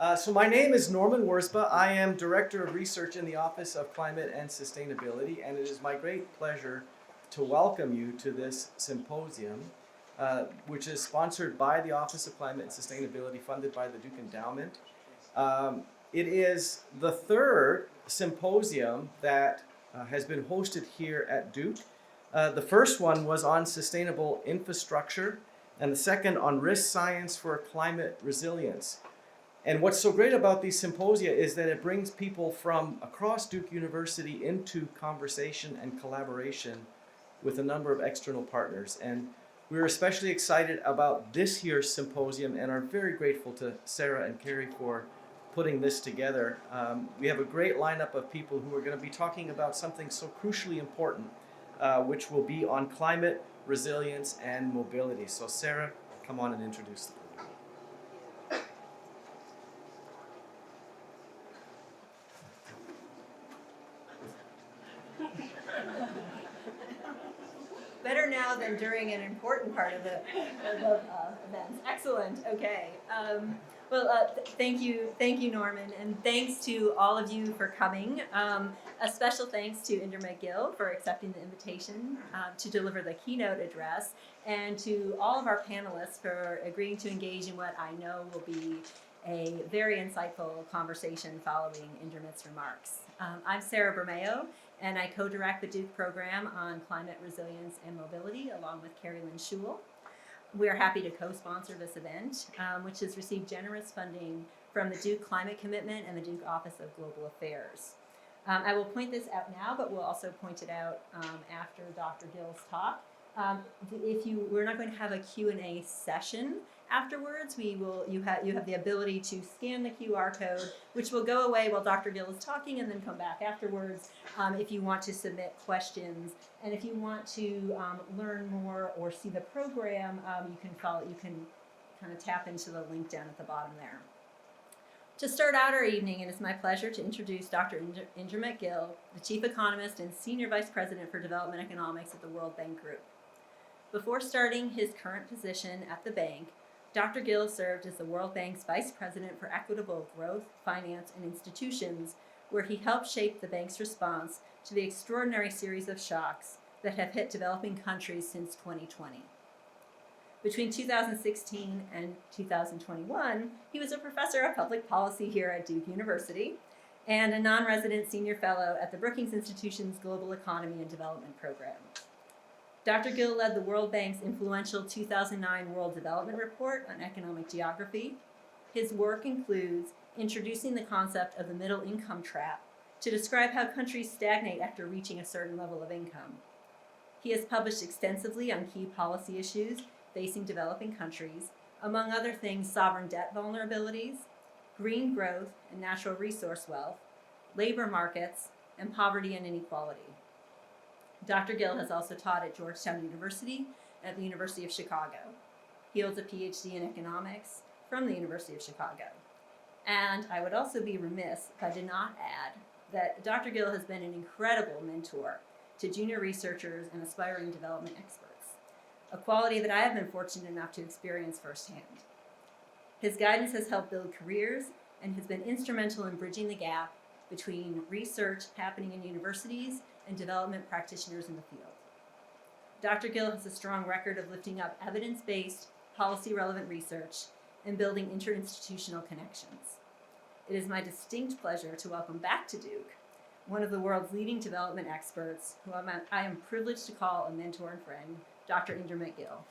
So my name is Norman Worsba. I am Director of Research in the Office of Climate and Sustainability, and it is my great pleasure to welcome you to this symposium, which is sponsored by the Office of Climate and Sustainability, funded by the Duke Endowment. It is the third symposium that has been hosted here at Duke. The first one was on sustainable infrastructure, and the second on risk science for climate resilience. And what's so great about these symposia is that it brings people from across Duke University into conversation and collaboration with a number of external partners. And we're especially excited about this year's symposium and are very grateful to Sarah and Carrie for putting this together. We have a great lineup of people who are going to be talking about something so crucially important, which will be on climate resilience and mobility. So Sarah, come on and introduce them. Better now than during an important part of the events. Excellent. Okay. Thank you, Norman, and thanks to all of you for coming. A special thanks to Indermit Gill for accepting the invitation to deliver the keynote address, and to all of our panelists for agreeing to engage in what I know will be a very insightful conversation following Indermit's remarks. I'm Sarah Bermeo, and I co-direct the Duke program on climate resilience and mobility along with Carrie Lynn Schul. We are happy to co-sponsor this event, which has received generous funding from the Duke Climate Commitment and the Duke Office of Global Affairs. I will point this out now, but we'll also point it out after Dr. Gill's talk. We're not going to have a Q&A session afterwards. You have the ability to scan the QR code, which will go away while Dr. Gill is talking, and then come back afterwards if you want to submit questions. And if you want to learn more or see the program, you can kind of tap into the link down at the bottom there. To start out our evening, it is my pleasure to introduce Dr. Indermit Gill, the Chief Economist and Senior Vice President for Development Economics at the World Bank Group. Before starting his current position at the bank, Dr. Gill served as the World Bank's Vice President for Equitable Growth, Finance, and Institutions, where he helped shape the bank's response to the extraordinary series of shocks that have hit developing countries since 2020. Between 2016 and 2021, he was a professor of public policy here at Duke University and a non-resident senior fellow at the Brookings Institution's Global Economy and Development Program. Dr. Gill led the World Bank's influential 2009 World Development Report on Economic Geography. His work includes introducing the concept of the middle income trap to describe how countries stagnate after reaching a certain level of income. He has published extensively on key policy issues facing developing countries, among other things sovereign debt vulnerabilities, green growth and natural resource wealth, labor markets, and poverty and inequality. Dr. Gill has also taught at Georgetown University and at the University of Chicago. He holds a Ph.D. in economics from the University of Chicago. And I would also be remiss if I did not add that Dr. Gill has been an incredible mentor to junior researchers and aspiring development experts, a quality that I have been fortunate enough to experience firsthand. His guidance has helped build careers and has been instrumental in bridging the gap between research happening in universities and development practitioners in the field. Dr. Gill has a strong record of lifting up evidence-based, policy-relevant research and building interinstitutional connections. It is my distinct pleasure to welcome back to Duke one of the world's leading development experts, who I am privileged to call a mentor and friend, Dr. Indermit Gill.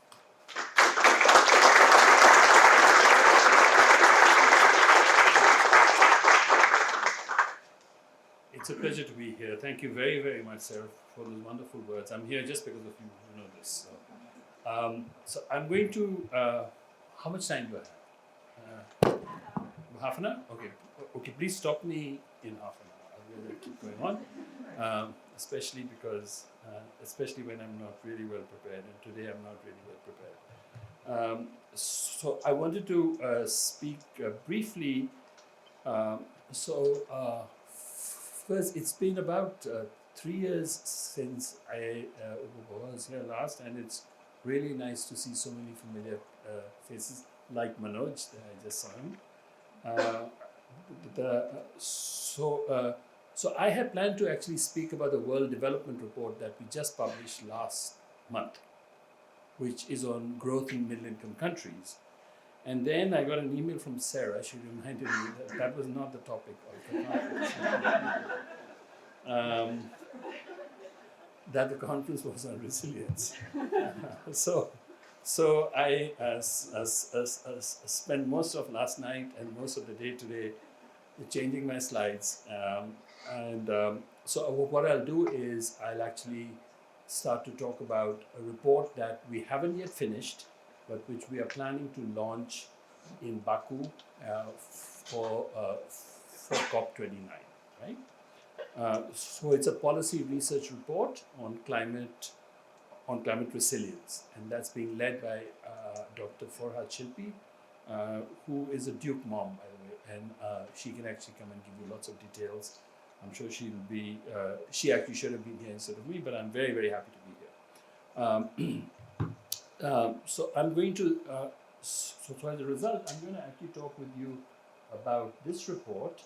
It's a pleasure to be here. Thank you very, very much, Sarah, for those wonderful words. I'm here just because of you who know this. So I'm going to, how much time do I have? Half an hour? Okay, please stop me in half an hour. I'm going to keep going on, especially when I'm not really well prepared, and today I'm not really well prepared. So I wanted to speak briefly. First, it's been about 3 years since I was here last, and it's really nice to see so many familiar faces like Manoj, that I just saw him. So I had planned to actually speak about the World Development Report that we just published last month, which is on growth in middle-income countries. And then I got an email from Sarah. She reminded me that that was not the topic of the conference. That the conference was on resilience. So I spent most of last night and most of the day today changing my slides. So what I'll do is I'll actually start to talk about a report that we haven't yet finished, but which we are planning to launch in Baku for COP29, right? So it's a policy research report on climate resilience, and that's being led by Dr. Farhad Shilpi, who is a Duke mom, by the way, and she can actually come and give you lots of details. I'm sure she'll be, she actually should have been here instead of me, but I'm very, very happy to be here. So I'm going to, so as a result, I'm going to actually talk with you about this report,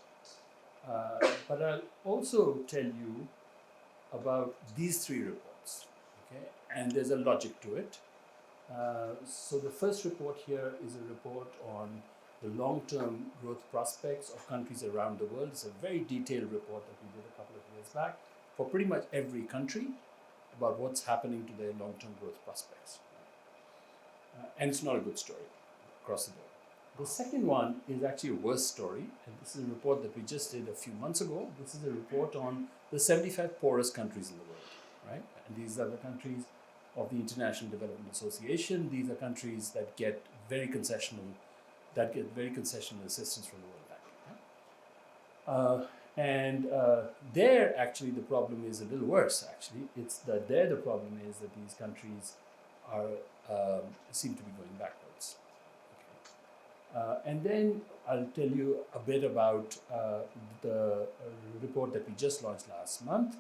but I'll also tell you about these three reports, okay? And there's a logic to it. So the first report here is a report on the long-term growth prospects of countries around the world. It's a very detailed report that we did a couple of years back for pretty much every country about what's happening to their long-term growth prospects. And it's not a good story across the board. The second one is actually a worse story, and this is a report that we just did a few months ago. This is a report on the 75 poorest countries in the world, right? And these are the countries of the International Development Association. These are countries that get very concessional assistance from the World Bank. Right? There, actually, the problem is a little worse. Actually, it's that there the problem is that these countries are seem to be going backwards. Okay. And then I'll tell you a bit about the report that we just launched last month.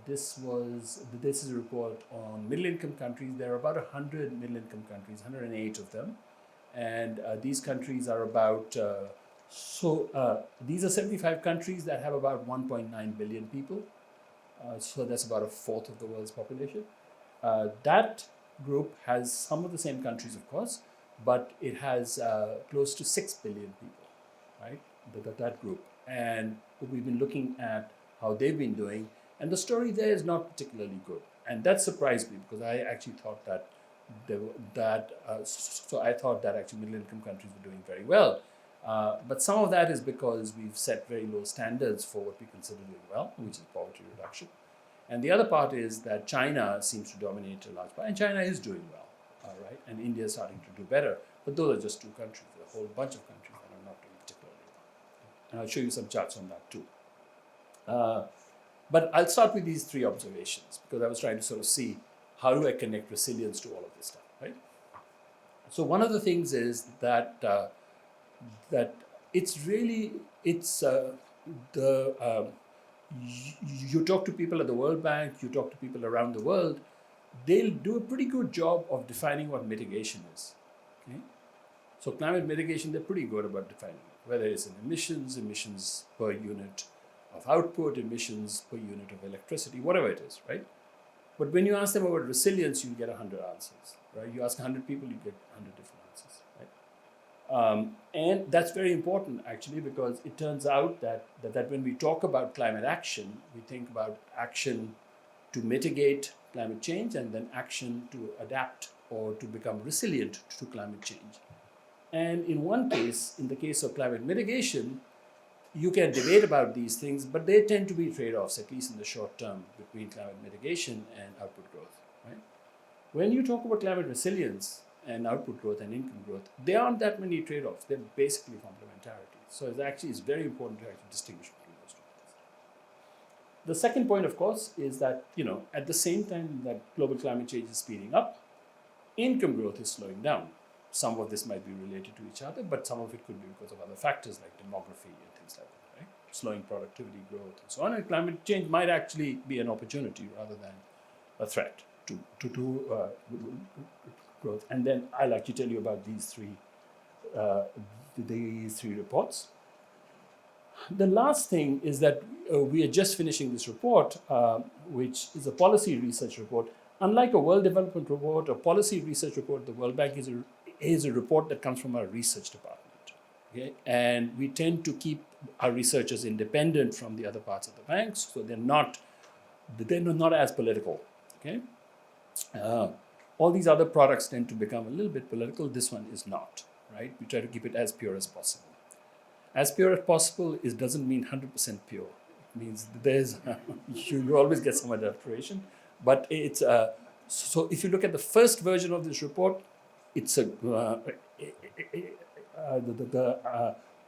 This is a report on middle-income countries. There are about 100 middle-income countries, 108 of them. And these countries are about, these are 75 countries that have about 1.9 billion people. So that's about a fourth of the world's population. That group has some of the same countries, of course, but it has close to 6 billion people, right? That group. And we've been looking at how they've been doing. And the story there is not particularly good. And that surprised me because I actually thought that I thought that actually middle-income countries were doing very well. But some of that is because we've set very low standards for what we consider doing well, which is poverty reduction. And the other part is that China seems to dominate a large part, and China is doing well, right? And India is starting to do better. But those are just two countries. There's a whole bunch of countries that are not doing particularly well. And I'll show you some charts on that too. But I'll start with these three observations because I was trying to sort of see how do I connect resilience to all of this stuff, right? So one of the things is that you talk to people at the World Bank, you talk to people around the world, they'll do a pretty good job of defining what mitigation is. Okay? So climate mitigation, they're pretty good about defining it, whether it's in emissions per unit of output, emissions per unit of electricity, whatever it is, right? But when you ask them about resilience, you get 100 answers, right? You ask 100 people, you get 100 different answers, right? And that's very important, actually, because it turns out that when we talk about climate action, we think about action to mitigate climate change and then action to adapt or to become resilient to climate change. And in one case, in the case of climate mitigation, you can debate about these things, but they tend to be trade-offs, at least in the short term, between climate mitigation and output growth, right? When you talk about climate resilience and output growth and income growth, there aren't that many trade-offs. They're basically complementarity. So it's very important to actually distinguish between those two things. The second point, of course, is that, at the same time that global climate change is speeding up, income growth is slowing down. Some of this might be related to each other, but some of it could be because of other factors like demography and things like that, right? Slowing productivity growth and so on. And climate change might actually be an opportunity rather than a threat to growth. And then I'll actually tell you about these three these three reports. The last thing is that we are just finishing this report, which is a policy research report. Unlike a World Development Report, a policy research report, the World Bank is a report that comes from our research department. Okay? And we tend to keep our researchers independent from the other parts of the banks, so they're not as political. Okay? All these other products tend to become a little bit political. This one is not. Right? We try to keep it as pure as possible. As pure as possible doesn't mean 100% pure. It means there's you always get some adulteration, but it's so if you look at the first version of this report, it's the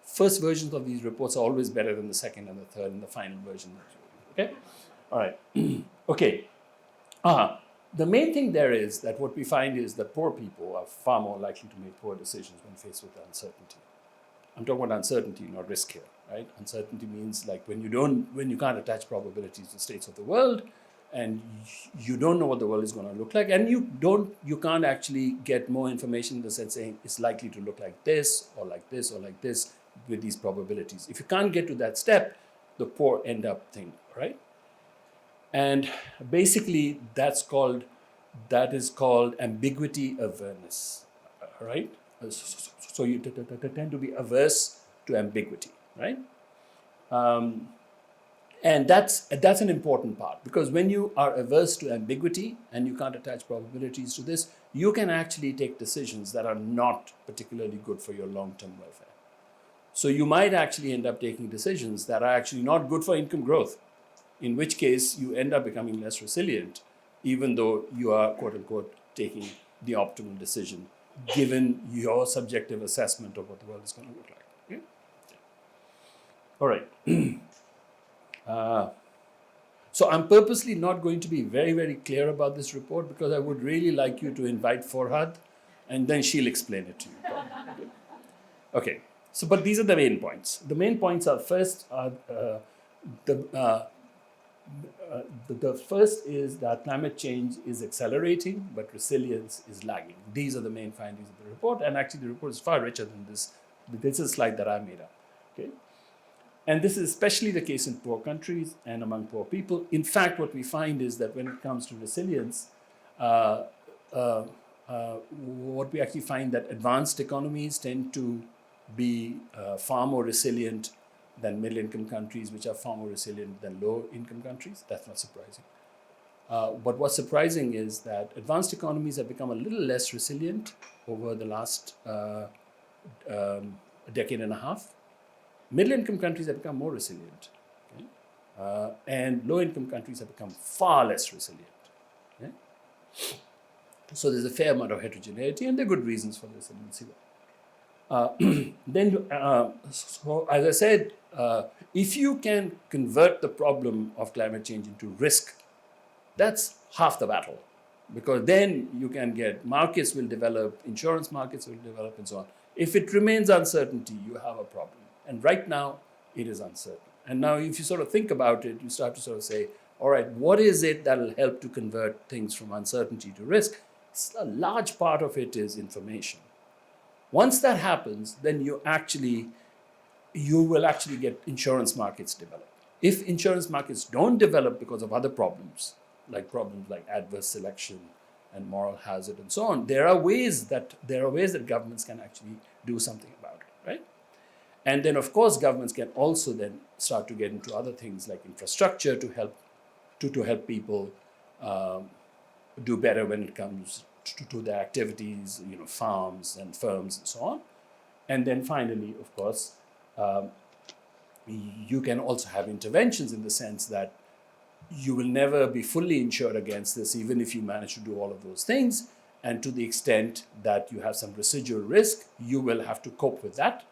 first versions of these reports are always better than the second and the third and the final version. Okay, all right, okay. The main thing there is that what we find is that poor people are far more likely to make poor decisions when faced with uncertainty. I'm talking about uncertainty, not risk here, right? Uncertainty means like when you can't attach probabilities to states of the world, and you don't know what the world is going to look like, and you can't actually get more information in the sense saying it's likely to look like this or like this or like this with these probabilities. If you can't get to that step, the poor end up thing, right? And basically that is called ambiguity awareness, right? So you tend to be averse to ambiguity, right? And that's an important part, because when you are averse to ambiguity and you can't attach probabilities to this, you can actually take decisions that are not particularly good for your long-term welfare. So you might actually end up taking decisions that are actually not good for income growth, in which case you end up becoming less resilient, even though you are, quote unquote, taking the optimal decision, given your subjective assessment of what the world is going to look like. Okay? All right. So I'm purposely not going to be very, very clear about this report, because I would really like you to invite Farhad, and then she'll explain it to you. Okay. So, but these are the main points. The main points are first, the first is that climate change is accelerating, but resilience is lagging. These are the main findings of the report, and actually the report is far richer than this. This is a slide that I made up. Okay? And this is especially the case in poor countries and among poor people. In fact, what we find is that when it comes to resilience, what we actually find that advanced economies tend to be far more resilient than middle-income countries, which are far more resilient than low-income countries. That's not surprising. But what's surprising is that advanced economies have become a little less resilient over the last decade and a half. Middle-income countries have become more resilient. Okay? And low-income countries have become far less resilient. Okay? So there's a fair amount of heterogeneity, and there are good reasons for this, and we'll see that. So as I said, if you can convert the problem of climate change into risk, that's half the battle, because then you can get markets will develop, insurance markets will develop, and so on. If it remains uncertainty, you have a problem. And right now, it is uncertain. And now if you sort of think about it, you start to sort of say, all right, what is it that will help to convert things from uncertainty to risk? A large part of it is information. Once that happens, then you will actually get insurance markets developed. If insurance markets don't develop because of other problems like adverse selection and moral hazard and so on, there are ways that governments can actually do something about it, right? And then, of course, governments can also then start to get into other things like infrastructure to help people do better when it comes to their activities, farms and firms and so on. And then finally, of course, you can also have interventions in the sense that you will never be fully insured against this, even if you manage to do all of those things. And to the extent that you have some residual risk, you will have to cope with that.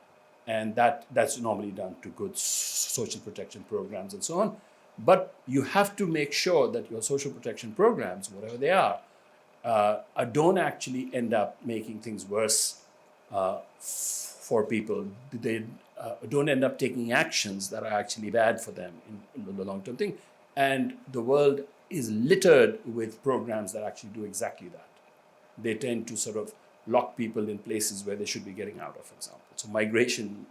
And that's normally done to good social protection programs and so on. But you have to make sure that your social protection programs, whatever they are, don't actually end up making things worse for people. They don't end up taking actions that are actually bad for them in the long-term thing. And the world is littered with programs that actually do exactly that. They tend to sort of lock people in places where they should be getting out of, for example. So migration,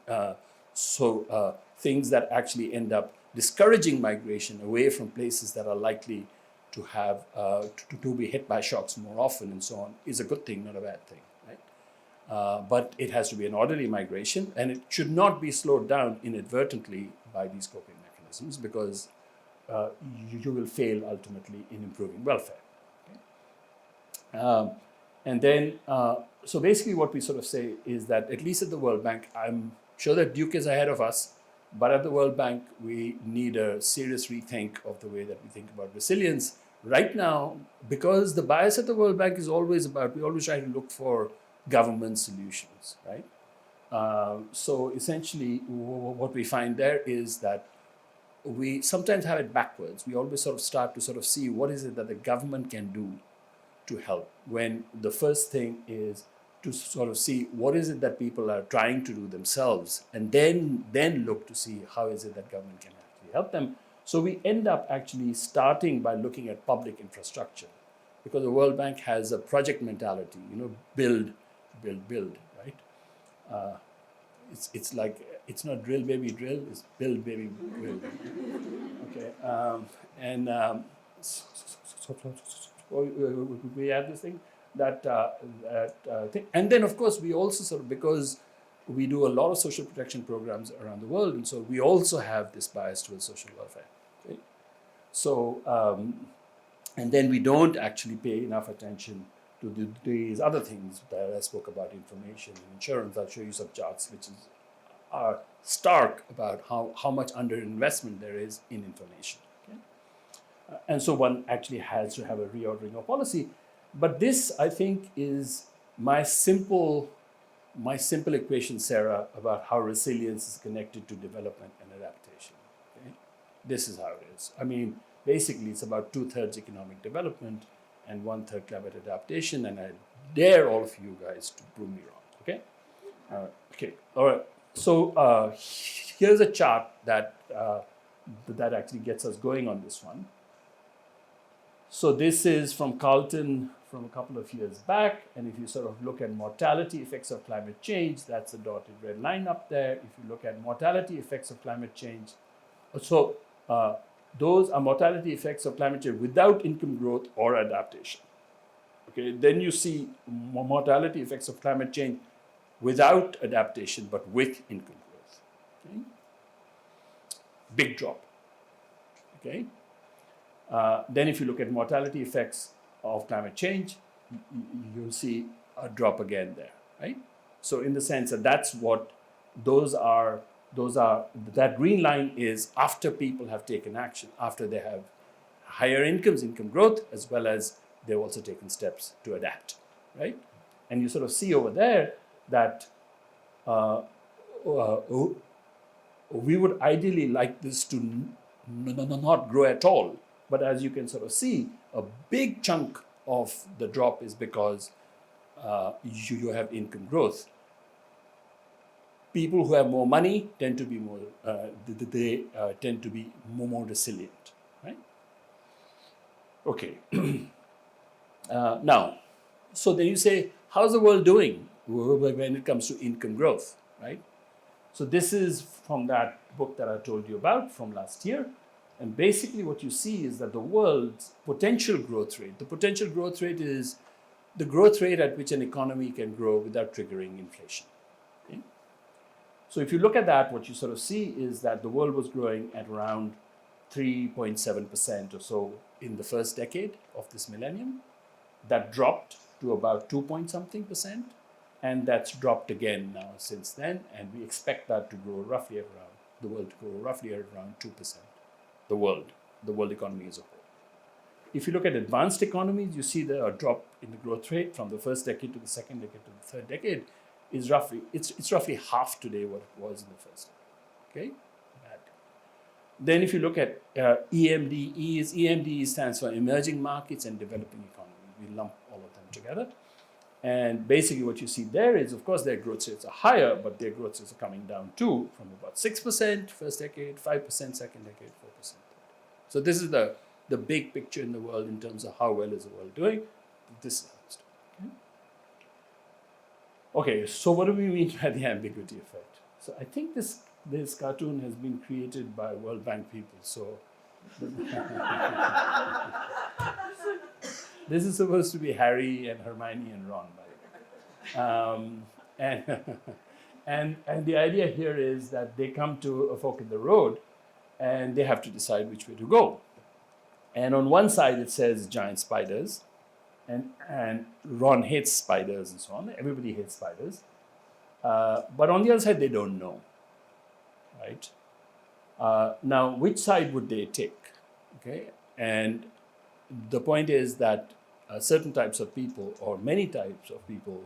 things that actually end up discouraging migration away from places that are likely to have to be hit by shocks more often and so on is a good thing, not a bad thing, right? But it has to be an orderly migration, and it should not be slowed down inadvertently by these coping mechanisms, because you will fail ultimately in improving welfare. Okay? And then, so basically what we sort of say is that, at least at the World Bank, I'm sure that Duke is ahead of us, but at the World Bank, we need a serious rethink of the way that we think about resilience. Right now, because the bias at the World Bank is always about, we always try to look for government solutions, right? So essentially, what we find there is that we sometimes have it backwards. We always sort of start to sort of see what is it that the government can do to help, when the first thing is to sort of see what is it that people are trying to do themselves, and then look to see how is it that government can actually help them. So we end up actually starting by looking at public infrastructure, because the World Bank has a project mentality, build, right? It's like, it's not drill baby drill, it's build baby build. Okay, we have this thing thing. And then of course we also sort of, because we do a lot of social protection programs around the world, and so we also have this bias towards social welfare. Okay? So and then we don't actually pay enough attention to these other things that I spoke about, information and insurance. I'll show you some charts which are stark about how much underinvestment there is in information. Okay? And so one actually has to have a reordering of policy. But this, I think, is my simple equation, Sarah, about how resilience is connected to development and adaptation. Okay? This is how it is. I mean, basically, it's about 2/3 economic development and 1/3 climate adaptation. And I dare all of you guys to prove me wrong. Okay? Okay. All right. So here's a chart that actually gets us going on this one. So this is from Carlton from a couple of years back, and if you sort of look at mortality effects of climate change, that's a dotted red line up there. If you look at mortality effects of climate change, so those are mortality effects of climate change without income growth or adaptation. Okay, then you see mortality effects of climate change without adaptation but with income growth. Okay? Big drop. Okay. Then if you look at mortality effects of climate change, you'll see a drop again there, right? So in the sense that that's what those are, that green line is after people have taken action, after they have higher incomes, income growth, as well as they've also taken steps to adapt, right? And you sort of see over there that we would ideally like this to not grow at all. But as you can sort of see, a big chunk of the drop is because you have income growth. People who have more money tend to be more, tend to be more resilient, right? Okay. Now, so then you say, how's the world doing when it comes to income growth, right? So this is from that book that I told you about from last year. And basically what you see is that the world's potential growth rate, the potential growth rate is the growth rate at which an economy can grow without triggering inflation. Okay? So if you look at that, what you sort of see is that the world was growing at around 3.7% or so in the first decade of this millennium. That dropped to about 2-point-something%, and that's dropped again now since then, and we expect that to grow roughly at around, the world to grow roughly at around 2%. The world economy as a whole. If you look at advanced economies, you see a drop in the growth rate from the first decade to the second decade to the third decade is roughly, it's roughly half today what it was in the first decade. Okay? Then if you look at EMDEs, EMDE stands for emerging markets and developing economies. We lump all of them together. And basically what you see there is, of course, their growth rates are higher, but their growth rates are coming down too, from about 6% first decade, 5% second decade, 4%. So this is the big picture in the world in terms of how well is the world doing. This is how it's doing. Okay? Okay, so what do we mean by the ambiguity effect? So I think this cartoon has been created by World Bank people. So this is supposed to be Harry and Hermione and Ron, by the way. And and the idea here is that they come to a fork in the road, and they have to decide which way to go. And on one side it says giant spiders, and Ron hates spiders and so on. Everybody hates spiders. But on the other side, they don't know, right? Now, which side would they take? Okay, and the point is that certain types of people, or many types of people,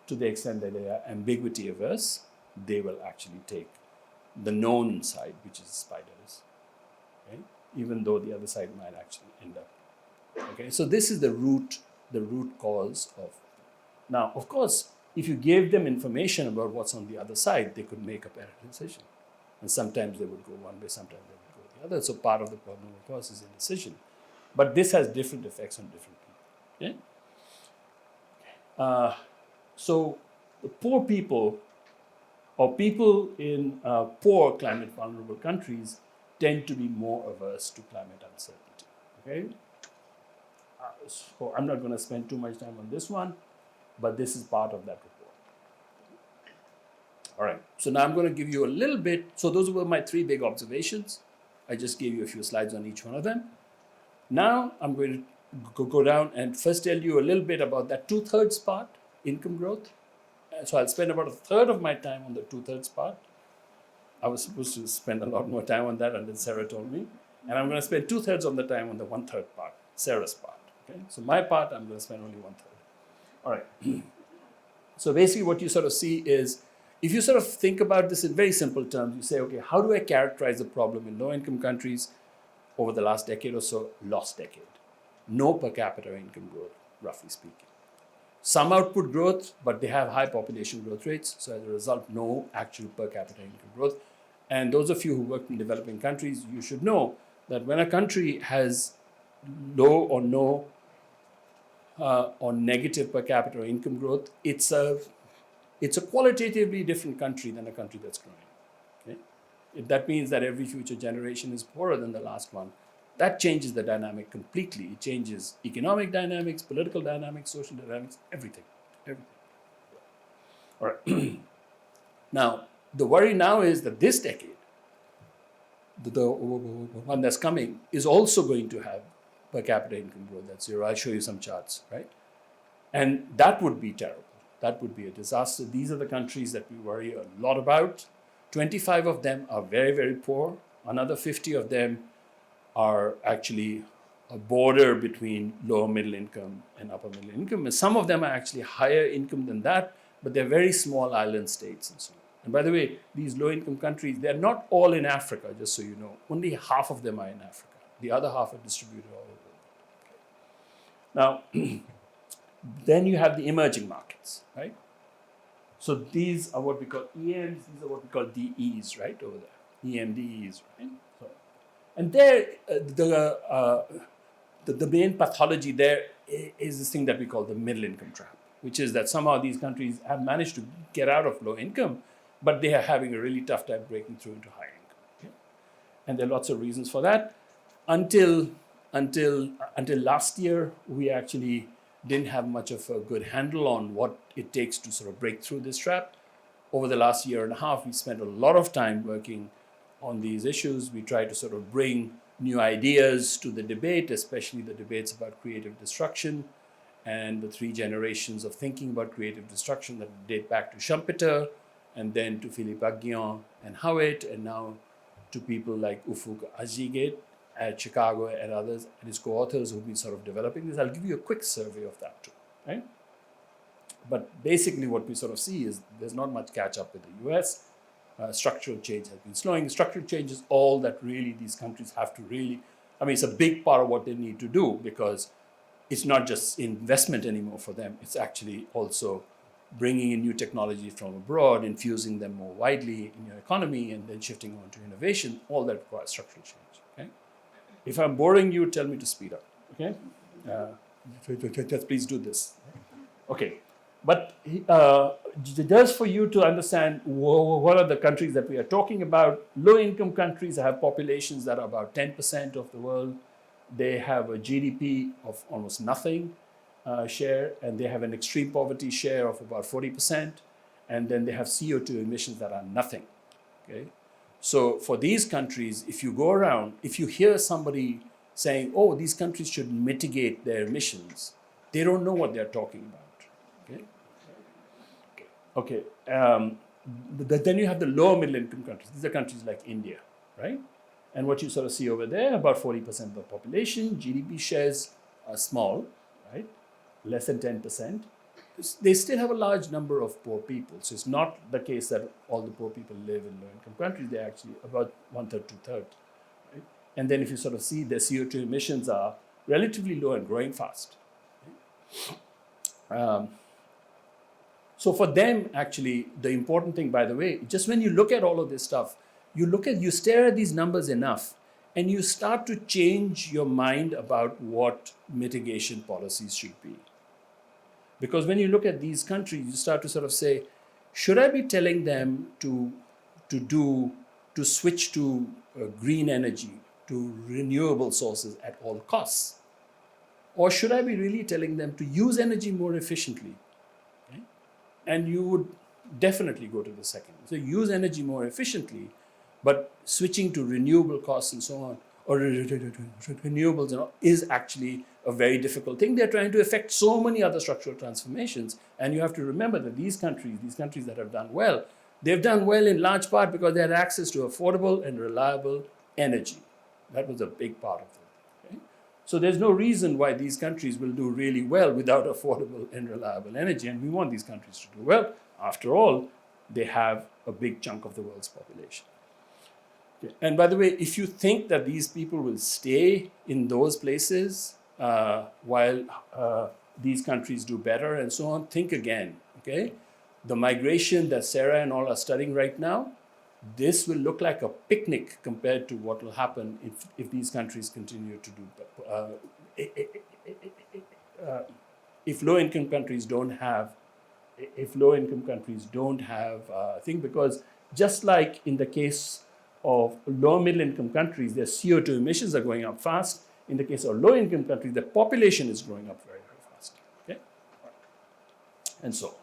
to the extent that they are ambiguity averse, they will actually take the known side, which is spiders, okay? Even though the other side might actually end up. Okay, so this is the root cause of. Now, of course, if you gave them information about what's on the other side, they could make a better decision. And sometimes they would go one way, sometimes they would go the other. So part of the problem, of course, is indecision. But this has different effects on different people. Okay? So the poor people, or people in poor climate vulnerable countries, tend to be more averse to climate uncertainty. Okay? So I'm not going to spend too much time on this one, but this is part of that report. All right, so now I'm going to give you a little bit. So those were my 3 big observations. I just gave you a few slides on each one of them. Now I'm going to go down and first tell you a little bit about that 2/3 part, income growth. So I'll spend about 1/3 of my time on the 2/3 part. I was supposed to spend a lot more time on that, and then Sarah told me. And I'm going to spend 2/3 of the time on the 1/3 part, Sarah's part. Okay? So my part, I'm going to spend only 1/3. All right. So basically what you sort of see is, if you sort of think about this in very simple terms, you say, okay, how do I characterize the problem in low-income countries over the last decade or so? Lost decade. No per capita income growth, roughly speaking. Some output growth, but they have high population growth rates. So as a result, no actual per capita income growth. And those of you who work in developing countries, you should know that when a country has low or no or negative per capita income growth, it's a qualitatively different country than a country that's growing. Okay? That means that every future generation is poorer than the last one. That changes the dynamic completely. It changes economic dynamics, political dynamics, social dynamics, everything. All right. Now, the worry now is that this decade, the one that's coming, is also going to have per capita income growth that's 0. I'll show you some charts, right? And that would be terrible. That would be a disaster. These are the countries that we worry a lot about. 25 of them are very, very poor. Another 50 of them are actually a border between lower middle income and upper middle income. And some of them are actually higher income than that, but they're very small island states and so on. And by the way, these low income countries, they're not all in Africa, just so you know. Only half of them are in Africa. The other half are distributed all over the world. Now, then you have the emerging markets, right? So these are what we call EMs, these are what we call DEs, right, over there. EMDEs, right? So, and there, the main pathology there is this thing that we call the middle income trap, which is that somehow these countries have managed to get out of low income, but they are having a really tough time breaking through into high income. Okay? And there are lots of reasons for that. Until last year, we actually didn't have much of a good handle on what it takes to sort of break through this trap. Over the last year and a half, we spent a lot of time working on these issues. We tried to sort of bring new ideas to the debate, especially the debates about creative destruction and the 3 generations of thinking about creative destruction that date back to Schumpeter, and then to Philippe Aghion and Howitt, and now to people like Ufuk Azighet at Chicago and others, and his co-authors who've been sort of developing this. I'll give you a quick survey of that too, right? But basically what we sort of see is there's not much catch up with the US. Structural change has been slowing. Structural change is all that really these countries have to really, I mean, it's a big part of what they need to do, because it's not just investment anymore for them. It's actually also bringing in new technology from abroad, infusing them more widely in your economy, and then shifting on to innovation. All that requires structural change. Okay? If I'm boring you, tell me to speed up. Okay? Just please do this. Okay. But just for you to understand what are the countries that we are talking about, low-income countries have populations that are about 10% of the world. They have a GDP of almost nothing share, and they have an extreme poverty share of about 40%, and then they have CO2 emissions that are nothing. Okay, so for these countries, if you go around, if you hear somebody saying, "Oh, these countries should mitigate their emissions," they don't know what they're talking about. Okay. Then you have the lower middle income countries. These are countries like India, right? And what you sort of see over there, about 40% of the population, GDP shares are small, right? Less than 10%. They still have a large number of poor people. So it's not the case that all the poor people live in low income countries. They're actually about 1/3, 2/3. Right? And then if you sort of see their CO2 emissions are relatively low and growing fast. Right? So for them, actually, the important thing, by the way, just when you look at all of this stuff, you stare at these numbers enough, and you start to change your mind about what mitigation policies should be. Because when you look at these countries, you start to sort of say, should I be telling them to switch to green energy, to renewable sources at all costs? Or should I be really telling them to use energy more efficiently? And you would definitely go to the second. So use energy more efficiently, but switching to renewable costs and so on, or renewables and all, is actually a very difficult thing. They're trying to affect so many other structural transformations. And you have to remember that these countries that have done well, they've done well in large part because they had access to affordable and reliable energy. That was a big part of it. So there's no reason why these countries will do really well without affordable and reliable energy, and we want these countries to do well. After all, they have a big chunk of the world's population. Okay. And by the way, if you think that these people will stay in those places while these countries do better and so on, think again, okay? The migration that Sarah and all are studying right now, this will look like a picnic compared to what will happen if these countries continue to do. If low-income countries don't have, I think, because just like in the case of low middle-income countries, their CO2 emissions are going up fast. In the case of low-income countries, the population is growing up very, very fast. Okay, and so on.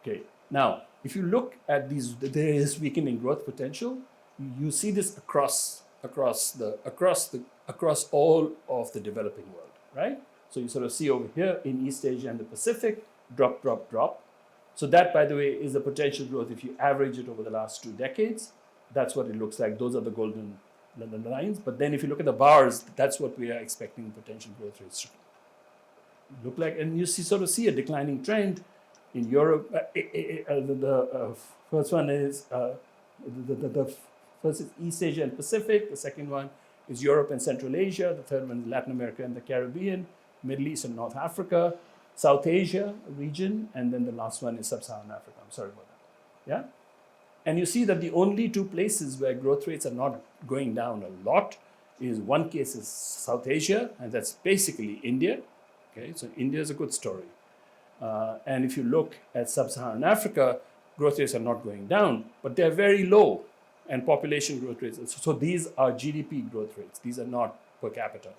Okay, now. If you look at these, there is weakening growth potential. You see this across all of the developing world, right? So you sort of see over here in East Asia and the Pacific, drop, drop, drop. So that, by the way, is the potential growth. If you average it over the last 2 decades, that's what it looks like. Those are the golden lines. But then if you look at the bars, that's what we are expecting potential growth rates to look like. And you sort of see a declining trend. In Europe, the first one is the first is East Asia and Pacific. The second one is Europe and Central Asia. The third one is Latin America and the Caribbean, Middle East and North Africa, South Asia region, and then the last one is Sub-Saharan Africa. I'm sorry about that. Yeah, and you see that the only 2 places where growth rates are not going down a lot is one case is South Asia, and that's basically India. Okay, so India is a good story. And if you look at Sub-Saharan Africa, growth rates are not going down, but they're very low, and population growth rates. So these are GDP growth rates. These are not per capita.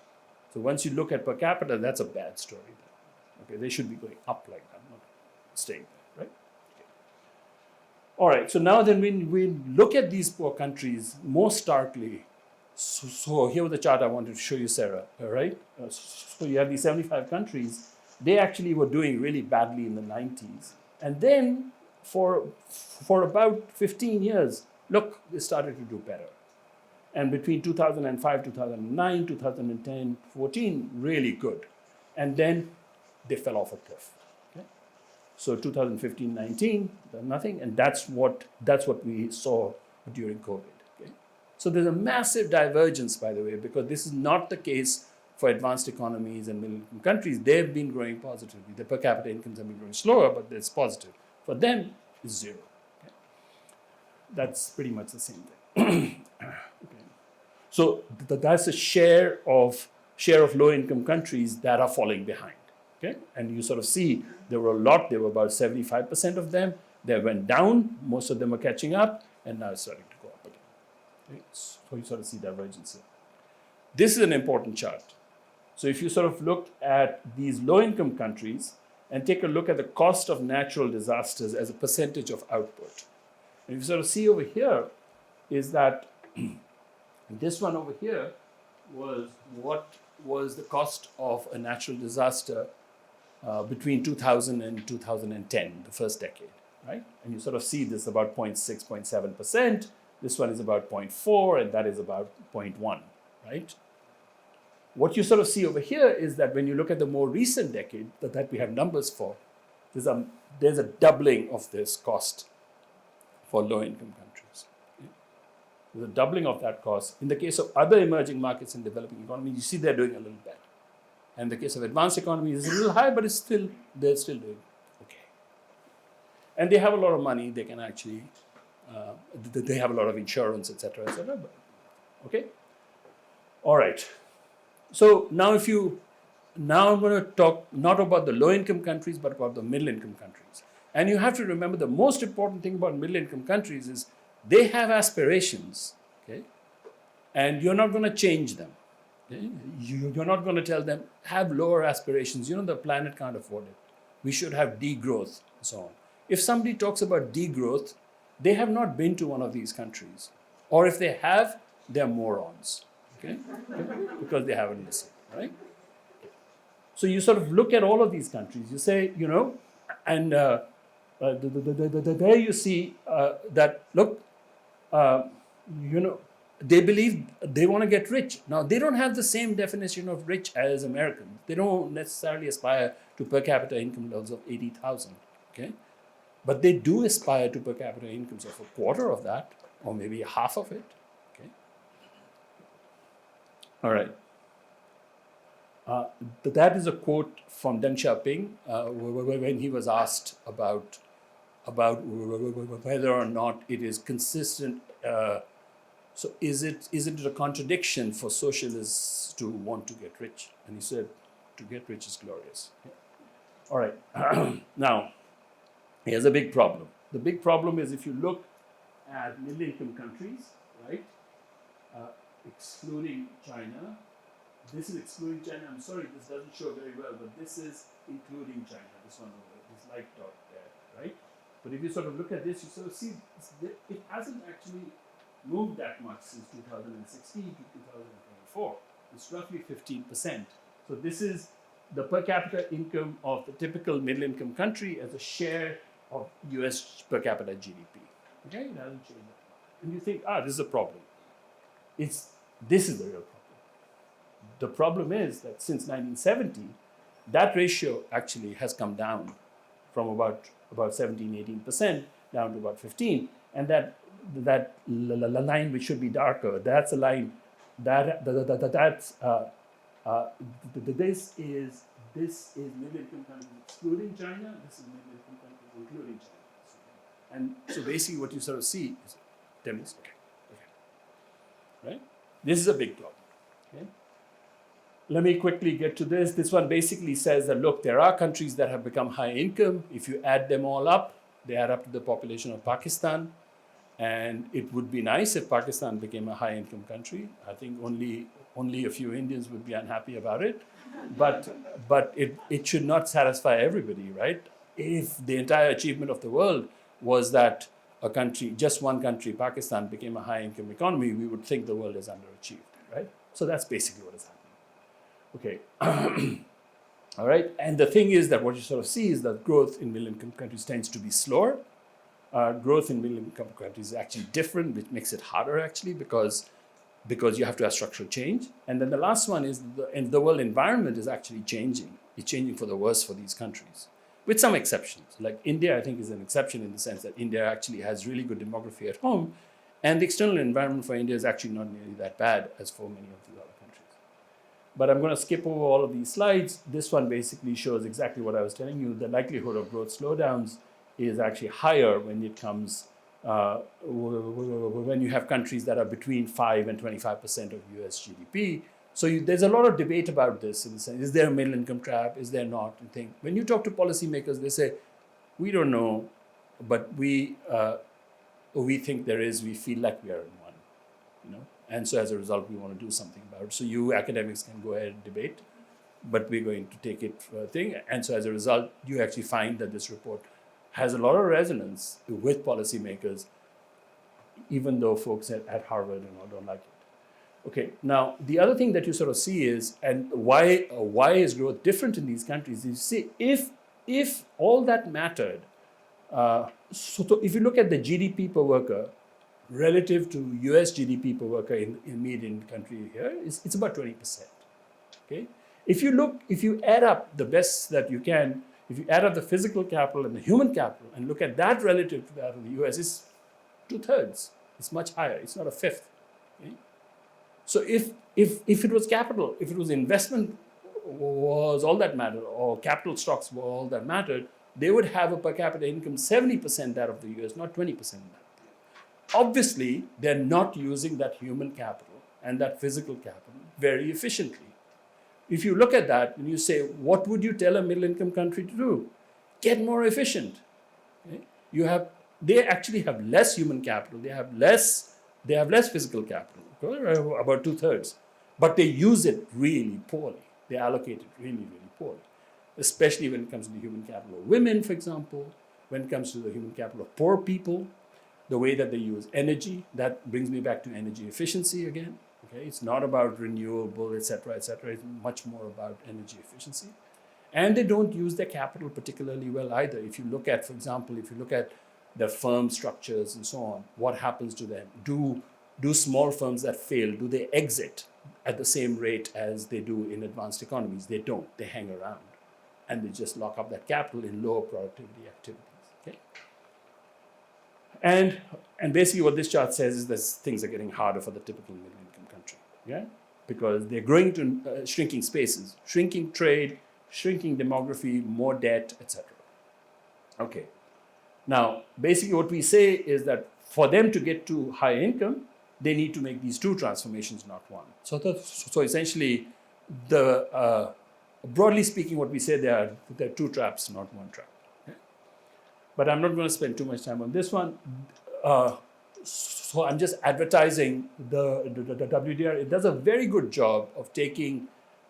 So once you look at per capita, that's a bad story. Okay, they should be going up like that, not staying there, right? Okay. All right, so now then we look at these poor countries more starkly. So here was the chart I wanted to show you, Sarah, all right? So you have these 75 countries. They actually were doing really badly in the 90s. And then for about 15 years, look, they started to do better. And between 2005, 2009, 2010, 14, really good. And then they fell off a cliff. Okay? So 2015, 19, nothing. And that's what we saw during COVID. Okay? So there's a massive divergence, by the way, because this is not the case for advanced economies and middle-income countries. They've been growing positively. The per capita incomes have been growing slower, but it's positive. For them, it's 0. Okay? That's pretty much the same thing. Okay. So that's a share of low-income countries that are falling behind. Okay, and you sort of see there were a lot. There were about 75% of them. They went down. Most of them are catching up, and now it's starting to go up again. Okay? So you sort of see divergence here. This is an important chart. So if you sort of look at these low-income countries and take a look at the cost of natural disasters as a percentage of output, and you sort of see over here is that this one over here was what was the cost of a natural disaster between 2000 and 2010, the first decade, right? And you sort of see this about 0.6, 0.7%. This one is about 0.4, and that is about 0.1, right? What you sort of see over here is that when you look at the more recent decade that we have numbers for, there's a doubling of this cost for low-income countries. There's a doubling of that cost. In the case of other emerging markets and developing economies, you see they're doing a little better. And in the case of advanced economies, it's a little high, but they're still doing okay. And they have a lot of money. They can actually, they have a lot of insurance, et cetera, okay? All right. So now I'm going to talk not about the low-income countries, but about the middle-income countries. And you have to remember the most important thing about middle-income countries is they have aspirations, okay? And you're not going to change them. Okay? You're not going to tell them, have lower aspirations. You know, the planet can't afford it. We should have degrowth and so on. If somebody talks about degrowth, they have not been to one of these countries. Or if they have, they're morons, okay? Because they haven't listened, right? So you sort of look at all of these countries. You say, you know, and there you see that, look, you know, they believe they want to get rich. Now, they don't have the same definition of rich as Americans. They don't necessarily aspire to per capita income levels of 80,000, okay? But they do aspire to per capita incomes of a quarter of that, or maybe half of it, okay? All right. That is a quote from Deng Xiaoping when he was asked about whether or not it is consistent. So is it a contradiction for socialists to want to get rich? And he said, to get rich is glorious. All right. Now, here's a big problem. The big problem is if you look at middle-income countries, right, excluding China. This is excluding China. I'm sorry, this doesn't show very well, but this is including China. This one over there, this light dot there, right? But if you sort of look at this, you sort of see it hasn't actually moved that much since 2016 to 2024. It's roughly 15%. So this is the per capita income of the typical middle-income country as a share of US per capita GDP. Okay, it hasn't changed that much. And you think, this is a problem. This is the real problem. The problem is that since 1970, that ratio actually has come down from about 17-18% down to about 15%, and that line which should be darker, that's a line that's this is middle-income countries excluding China. This is middle-income countries including China, and so basically what you sort of see is right? This is a big problem. Okay. Let me quickly get to this. This one basically says that, look, there are countries that have become high income. If you add them all up, they add up to the population of Pakistan. And it would be nice if Pakistan became a high income country. I think only a few Indians would be unhappy about it. But it should not satisfy everybody, right? If the entire achievement of the world was that a country, just one country, Pakistan, became a high income economy, we would think the world is underachieved, right? So that's basically what is happening. Okay, all right. And the thing is that what you sort of see is that growth in middle-income countries tends to be slower. Growth in middle-income countries is actually different, which makes it harder actually because you have to have structural change. And then the last one is the world environment is actually changing. It's changing for the worse for these countries, with some exceptions. Like India, I think, is an exception in the sense that India actually has really good demography at home, and the external environment for India is actually not nearly that bad as for many of the other countries. But I'm going to skip over all of these slides. This one basically shows exactly what I was telling you. The likelihood of growth slowdowns is actually higher when it comes, when you have countries that are between 5 and 25% of US GDP, there's a lot of debate about this in the sense, is there a middle income trap? Is there not? And thing. When you talk to policymakers, they say, we don't know, but we think there is. We feel like we are in one, And so as a result, we want to do something about it. So you academics can go ahead and debate, but we're going to take it for a thing. And so as a result, you actually find that this report has a lot of resonance with policymakers, even though folks at Harvard and all don't like it. Okay, now the other thing that you sort of see is, and why is growth different in these countries? You see, if all that mattered, so if you look at the GDP per worker relative to US GDP per worker in median country here, it's about 20%. Okay, if you add up the best that you can, if you add up the physical capital and the human capital and look at that relative to that of the US, it's 2/3. It's much higher. It's not a fifth. Okay? So if it was capital, if it was investment was all that mattered, or capital stocks were all that mattered, they would have a per capita income 70% that of the US, not 20% that. Obviously, they're not using that human capital and that physical capital very efficiently. If you look at that and you say, what would you tell a middle income country to do? Get more efficient. Okay? They actually have less human capital. They have less physical capital, about 2/3. But they use it really poorly. They allocate it really, really poorly, especially when it comes to the human capital of women, for example, when it comes to the human capital of poor people, the way that they use energy. That brings me back to energy efficiency again. Okay? It's not about renewable, et cetera, et cetera. It's much more about energy efficiency. And they don't use their capital particularly well either. If you look at, for example, the firm structures and so on, what happens to them? Do small firms that fail, do they exit at the same rate as they do in advanced economies? They don't. They hang around. And they just lock up that capital in lower productivity activities. Okay? And basically what this chart says is that things are getting harder for the typical middle income country. Yeah? Because they're growing to shrinking spaces, shrinking trade, shrinking demography, more debt, etc. Okay. Now, basically what we say is that for them to get to higher income, they need to make these two transformations, not one. So essentially, broadly speaking, what we say there are two traps, not one trap. Okay? But I'm not going to spend too much time on this one. So I'm just advertising the WDR. It does a very good job of taking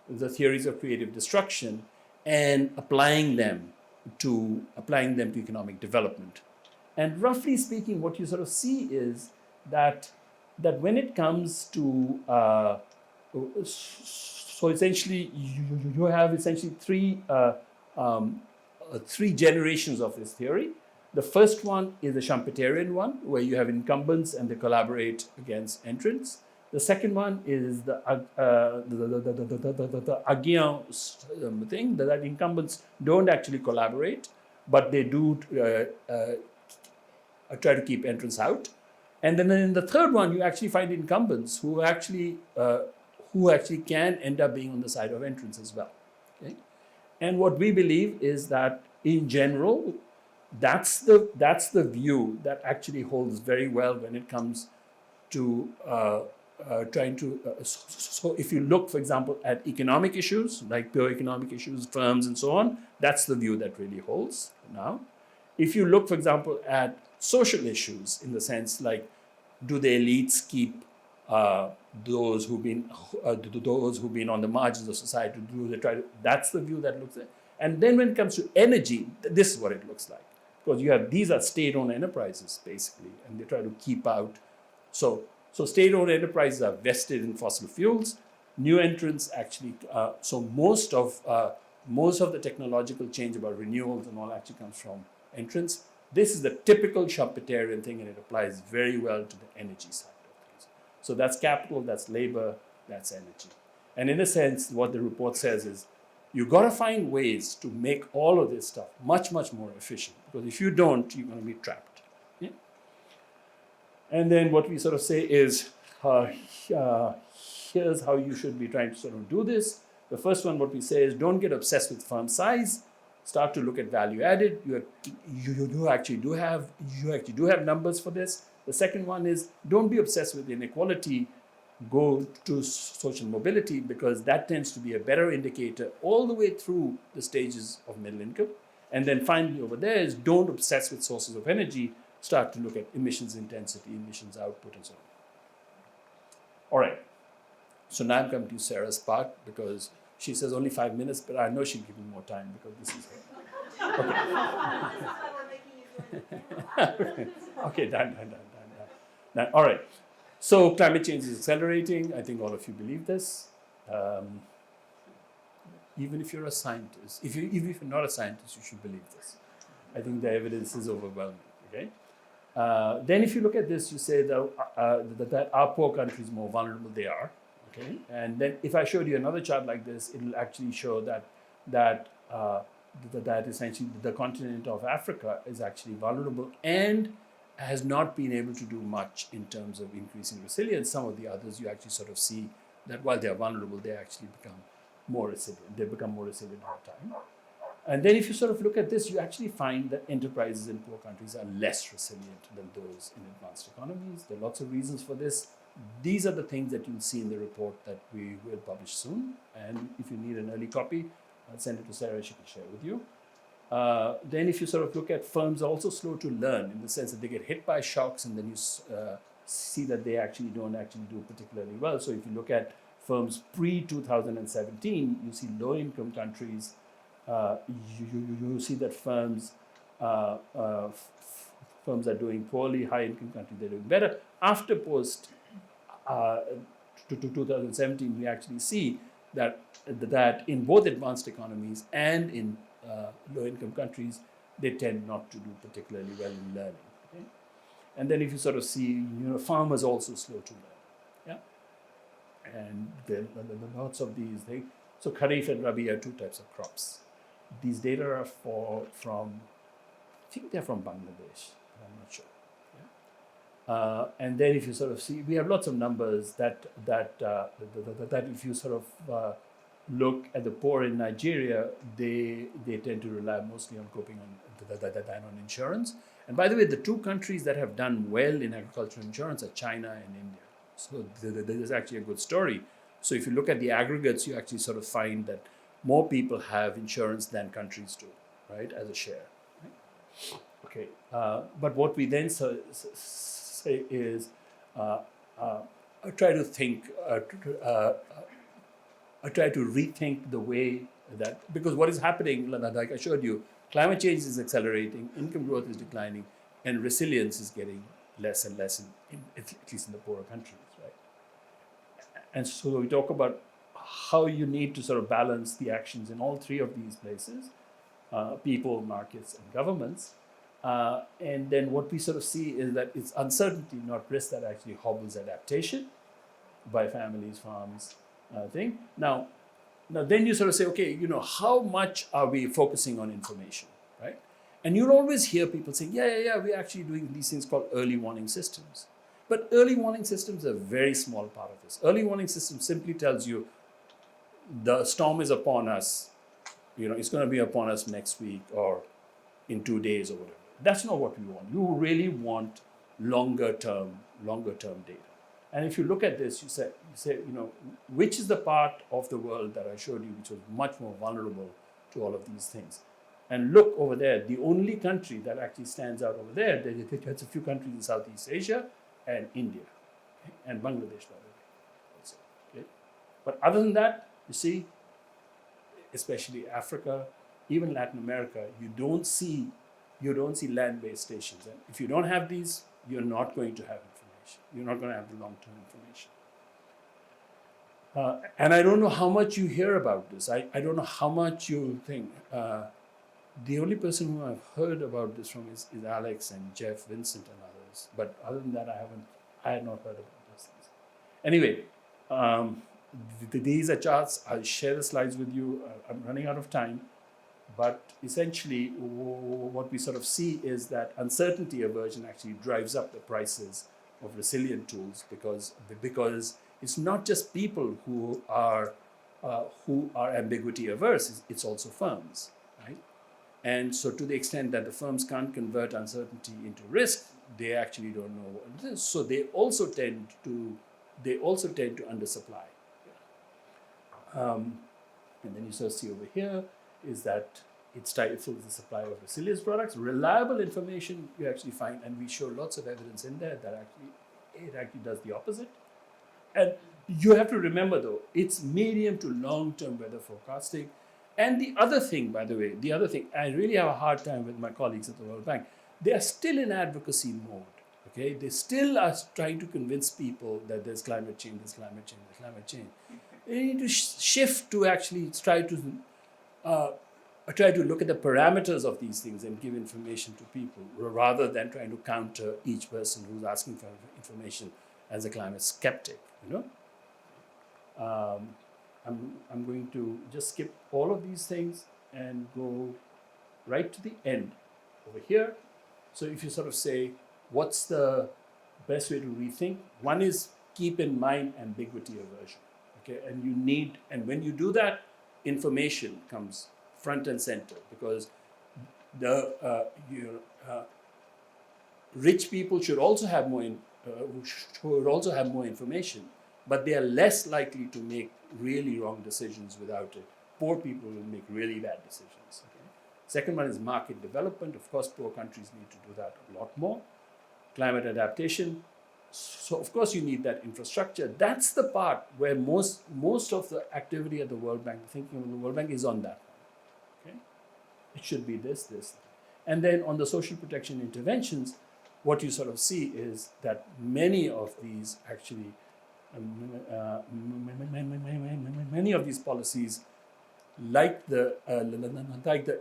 the theories of creative destruction and applying them to economic development. And roughly speaking, what you sort of see is that when it comes to so essentially you have essentially three generations of this theory. The first one is the Schumpeterian one, where you have incumbents and they collaborate against entrants. The second one is the IGOs thing, that incumbents don't actually collaborate, but they do try to keep entrants out. And then in the third one, you actually find incumbents who actually can end up being on the side of entrants as well. Okay? And what we believe is that in general, that's the view that actually holds very well when it comes to trying to. So if you look, for example, at economic issues, like pure economic issues, firms and so on, that's the view that really holds now. If you look, for example, at social issues, in the sense like, do the elites keep those who've been on the margins of society? Do they try to? That's the view that looks at. And then when it comes to energy, this is what it looks like, because these are state-owned enterprises basically, and they try to keep out. So state-owned enterprises are vested in fossil fuels. New entrants actually. So most of the technological change about renewals and all actually comes from entrants. This is the typical Schumpeterian thing, and it applies very well to the energy side of things. So that's capital, that's labor, that's energy. And in a sense, what the report says is, you've got to find ways to make all of this stuff much, much more efficient. Because if you don't, you're going to be trapped. Yeah? And then what we sort of say is, here's how you should be trying to sort of do this. The first one, what we say is, don't get obsessed with firm size. Start to look at value added. You actually do have numbers for this. The second one is, don't be obsessed with inequality. go to social mobility, because that tends to be a better indicator all the way through the stages of middle income. And then finally over there is don't obsess with sources of energy, start to look at emissions intensity, emissions output, and so on. All right. So now I'm coming to Sarah's part, because she says only 5 minutes, but I know she'll give me more time because this is her. Okay. Okay, done. All right. So climate change is accelerating. I think all of you believe this. Even if you're a scientist, even if you're not a scientist, you should believe this. I think the evidence is overwhelming. Okay. Then if you look at this, you say that our poor countries, more vulnerable they are. Okay. And then if I showed you another chart like this, it will actually show that essentially the continent of Africa is actually vulnerable and has not been able to do much in terms of increasing resilience. Some of the others, you actually sort of see that while they are vulnerable, they actually become more resilient. They become more resilient over time. And then if you sort of look at this, you actually find that enterprises in poor countries are less resilient than those in advanced economies. There are lots of reasons for this. These are the things that you'll see in the report that we will publish soon. And if you need an early copy, I'll send it to Sarah, she can share with you. Then if you sort of look at firms are also slow to learn in the sense that they get hit by shocks and then you see that they actually don't do particularly well. So if you look at firms pre-2017, you see low-income countries, you see that firms are doing poorly, high-income countries, they're doing better. After post 2017, we actually see that in both advanced economies and in low-income countries, they tend not to do particularly well in learning. Okay? And then if you sort of see, farmers also slow to learn. Yeah, and there are lots of these things. So Kharif and Rabi are two types of crops. These data are from, I think they're from Bangladesh, but I'm not sure. Yeah? And then if you sort of see, we have lots of numbers that if you sort of look at the poor in Nigeria, they tend to rely mostly on coping than on insurance. And by the way, the two countries that have done well in agricultural insurance are China and India. So there's actually a good story. So if you look at the aggregates, you actually sort of find that more people have insurance than countries do, right, as a share. Right? Okay, but what we then say is, I try to think, I try to rethink the way that, because what is happening, like I showed you, climate change is accelerating, income growth is declining, and resilience is getting less and less, at least in the poorer countries, right? And so we talk about how you need to sort of balance the actions in all three of these places, people, markets, and governments. And then what we sort of see is that it's uncertainty, not risk, that actually hobbles adaptation by families, farms, thing. Now then you sort of say, okay, how much are we focusing on information, right? And you'll always hear people saying, yeah, we're actually doing these things called early warning systems. But early warning systems are a very small part of this. Early warning system simply tells you the storm is upon us, it's going to be upon us next week or in 2 days or whatever. That's not what we want. You really want longer term data. And if you look at this, you say, which is the part of the world that I showed you which was much more vulnerable to all of these things? And look over there, the only country that actually stands out over there, there's a few countries in Southeast Asia and India, okay? And Bangladesh, by the way, also, okay? But other than that, you see, especially Africa, even Latin America, you don't see land-based stations. And if you don't have these, you're not going to have information. You're not going to have the long-term information. And I don't know how much you hear about this. I don't know how much you think. The only person who I've heard about this from is Alex and Jeff, Vincent, and others. But other than that, I had not heard about those things. Anyway, these are charts. I'll share the slides with you. I'm running out of time. But essentially, what we sort of see is that uncertainty aversion actually drives up the prices of resilient tools because it's not just people who are ambiguity averse, it's also firms, right? And so to the extent that the firms can't convert uncertainty into risk, they actually don't know what it is. So they also tend to they also tend to undersupply. And then you sort of see over here is that it stifles the supply of resilience products. Reliable information you actually find, and we show lots of evidence in there that it actually does the opposite. And you have to remember though, it's medium to long-term weather forecasting. And the other thing, by the way, I really have a hard time with my colleagues at the World Bank. They are still in advocacy mode. Okay, they still are trying to convince people that there's climate change, there's climate change, there's climate change. They need to shift to actually try to look at the parameters of these things and give information to people, rather than trying to counter each person who's asking for information as a climate skeptic. You know, I'm going to just skip all of these things and go right to the end over here. So if you sort of say, what's the best way to rethink? One is keep in mind ambiguity aversion. Okay, and when you do that, information comes front and center, because the rich people should also have more information, but they are less likely to make really wrong decisions without it. Poor people will make really bad decisions. Okay? Second one is market development. Of course, poor countries need to do that a lot more. Climate adaptation. So of course you need that infrastructure. That's the part where most of the activity at the World Bank, the thinking of the World Bank, is on that one. Okay? It should be this. And then on the social protection interventions, what you sort of see is that many of these actually, many of these policies, like the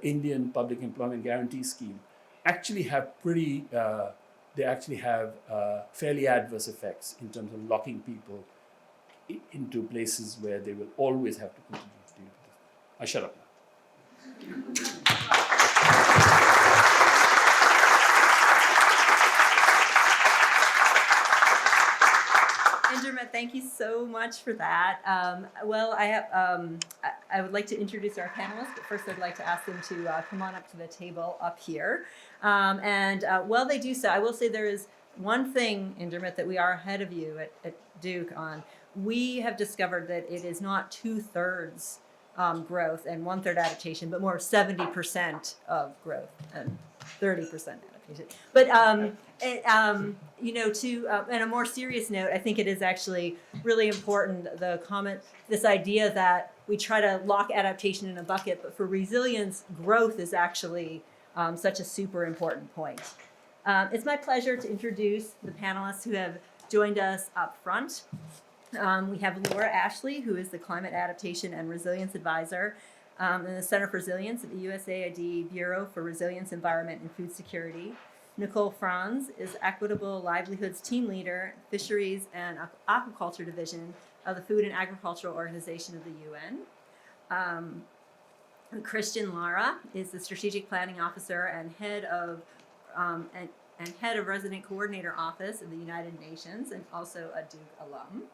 Indian Public Employment Guarantee Scheme, actually have fairly adverse effects in terms of locking people into places where they will always have to continue to deal with this. I shut up now. Indermit, thank you so much for that. I would like to introduce our panelists, but first I'd like to ask them to come on up to the table up here. While they do so, I will say there is one thing, Indermit, that we are ahead of you at Duke on. We have discovered that it is not 2/3 growth and 1/3 adaptation, but more 70% of growth and 30% adaptation. But on a more serious note, I think it is actually really important, this idea that we try to lock adaptation in a bucket, but for resilience, growth is actually such a super important point. It's my pleasure to introduce the panelists who have joined us up front. We have Laura Ashley, who is the Climate Adaptation and Resilience Advisor in the Center for Resilience at the USAID Bureau for Resilience, Environment, and Food Security. Nicole Franz is Equitable Livelihoods Team Leader, Fisheries and Aquaculture Division of the Food and Agricultural Organization of the UN. Christian Lara is the Strategic Planning Officer and head of Resident Coordinator Office of the United Nations, and also a Duke alum.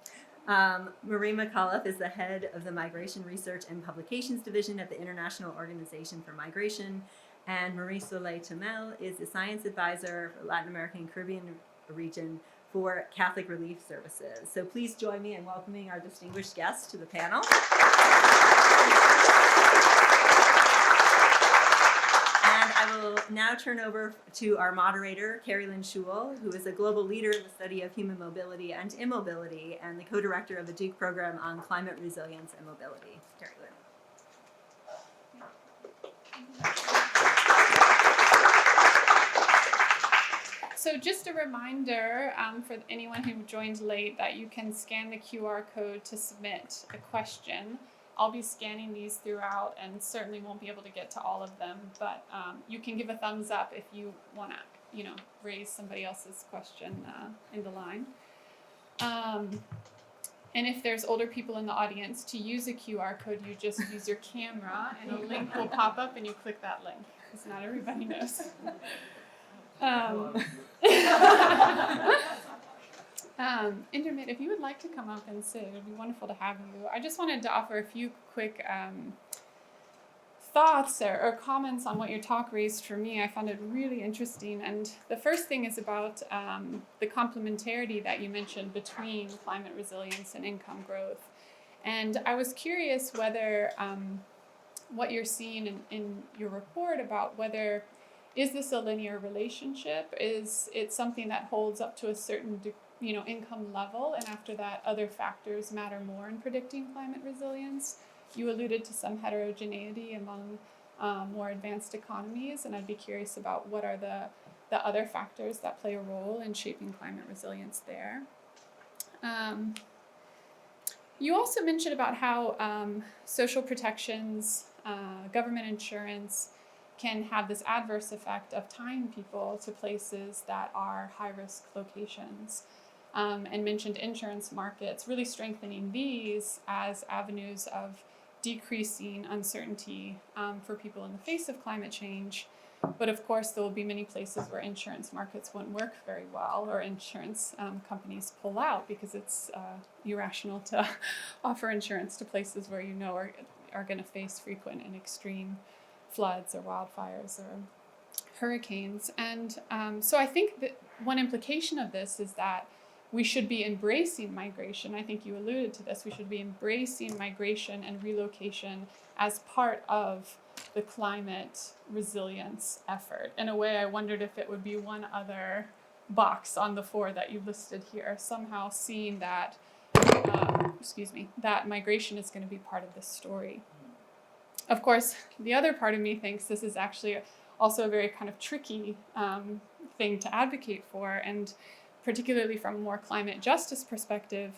Marie McAuliffe is the head of the Migration Research and Publications Division at the International Organization for Migration, and Marie Soleil Tamel is the Science Advisor for Latin American and Caribbean region for Catholic Relief Services. So please join me in welcoming our distinguished guests to the panel. And I will now turn over to our moderator, Carrie Lynn Schul, who is a global leader in the study of human mobility and immobility and the co-director of the Duke program on climate resilience and mobility. Carrie Lynn. So just a reminder for anyone who joined late that you can scan the QR code to submit a question. I'll be scanning these throughout and certainly won't be able to get to all of them, but you can give a thumbs up if you want to, raise somebody else's question in the line. And if there's older people in the audience, to use a QR code, you just use your camera and a link will pop up and you click that link, because not everybody knows. Indermit, if you would like to come up and sit, it would be wonderful to have you. I just wanted to offer a few quick thoughts or comments on what your talk raised for me. I found it really interesting. And the first thing is about the complementarity that you mentioned between climate resilience and income growth. And I was curious whether what you're seeing in your report about whether is this a linear relationship? Is it something that holds up to a certain income level, and after that other factors matter more in predicting climate resilience? You alluded to some heterogeneity among more advanced economies, and I'd be curious about what are the other factors that play a role in shaping climate resilience there. You also mentioned about how social protections, government insurance can have this adverse effect of tying people to places that are high-risk locations, and mentioned insurance markets, really strengthening these as avenues of decreasing uncertainty for people in the face of climate change. But of course, there will be many places where insurance markets won't work very well, or insurance companies pull out because it's irrational to offer insurance to places where are going to face frequent and extreme floods or wildfires or hurricanes. And so I think that one implication of this is that we should be embracing migration. I think you alluded to this. We should be embracing migration and relocation as part of the climate resilience effort. In a way, I wondered if it would be one other box on the 4 that you listed here, somehow seeing that, that migration is going to be part of this story. Of course, the other part of me thinks this is actually also a very kind of tricky thing to advocate for, and particularly from a more climate justice perspective,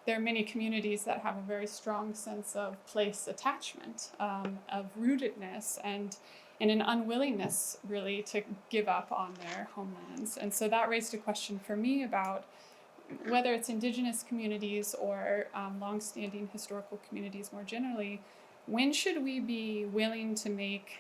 there are many communities that have a very strong sense of place attachment, of rootedness, and an unwillingness really to give up on their homelands. And so that raised a question for me about whether it's indigenous communities or longstanding historical communities more generally, when should we be willing to make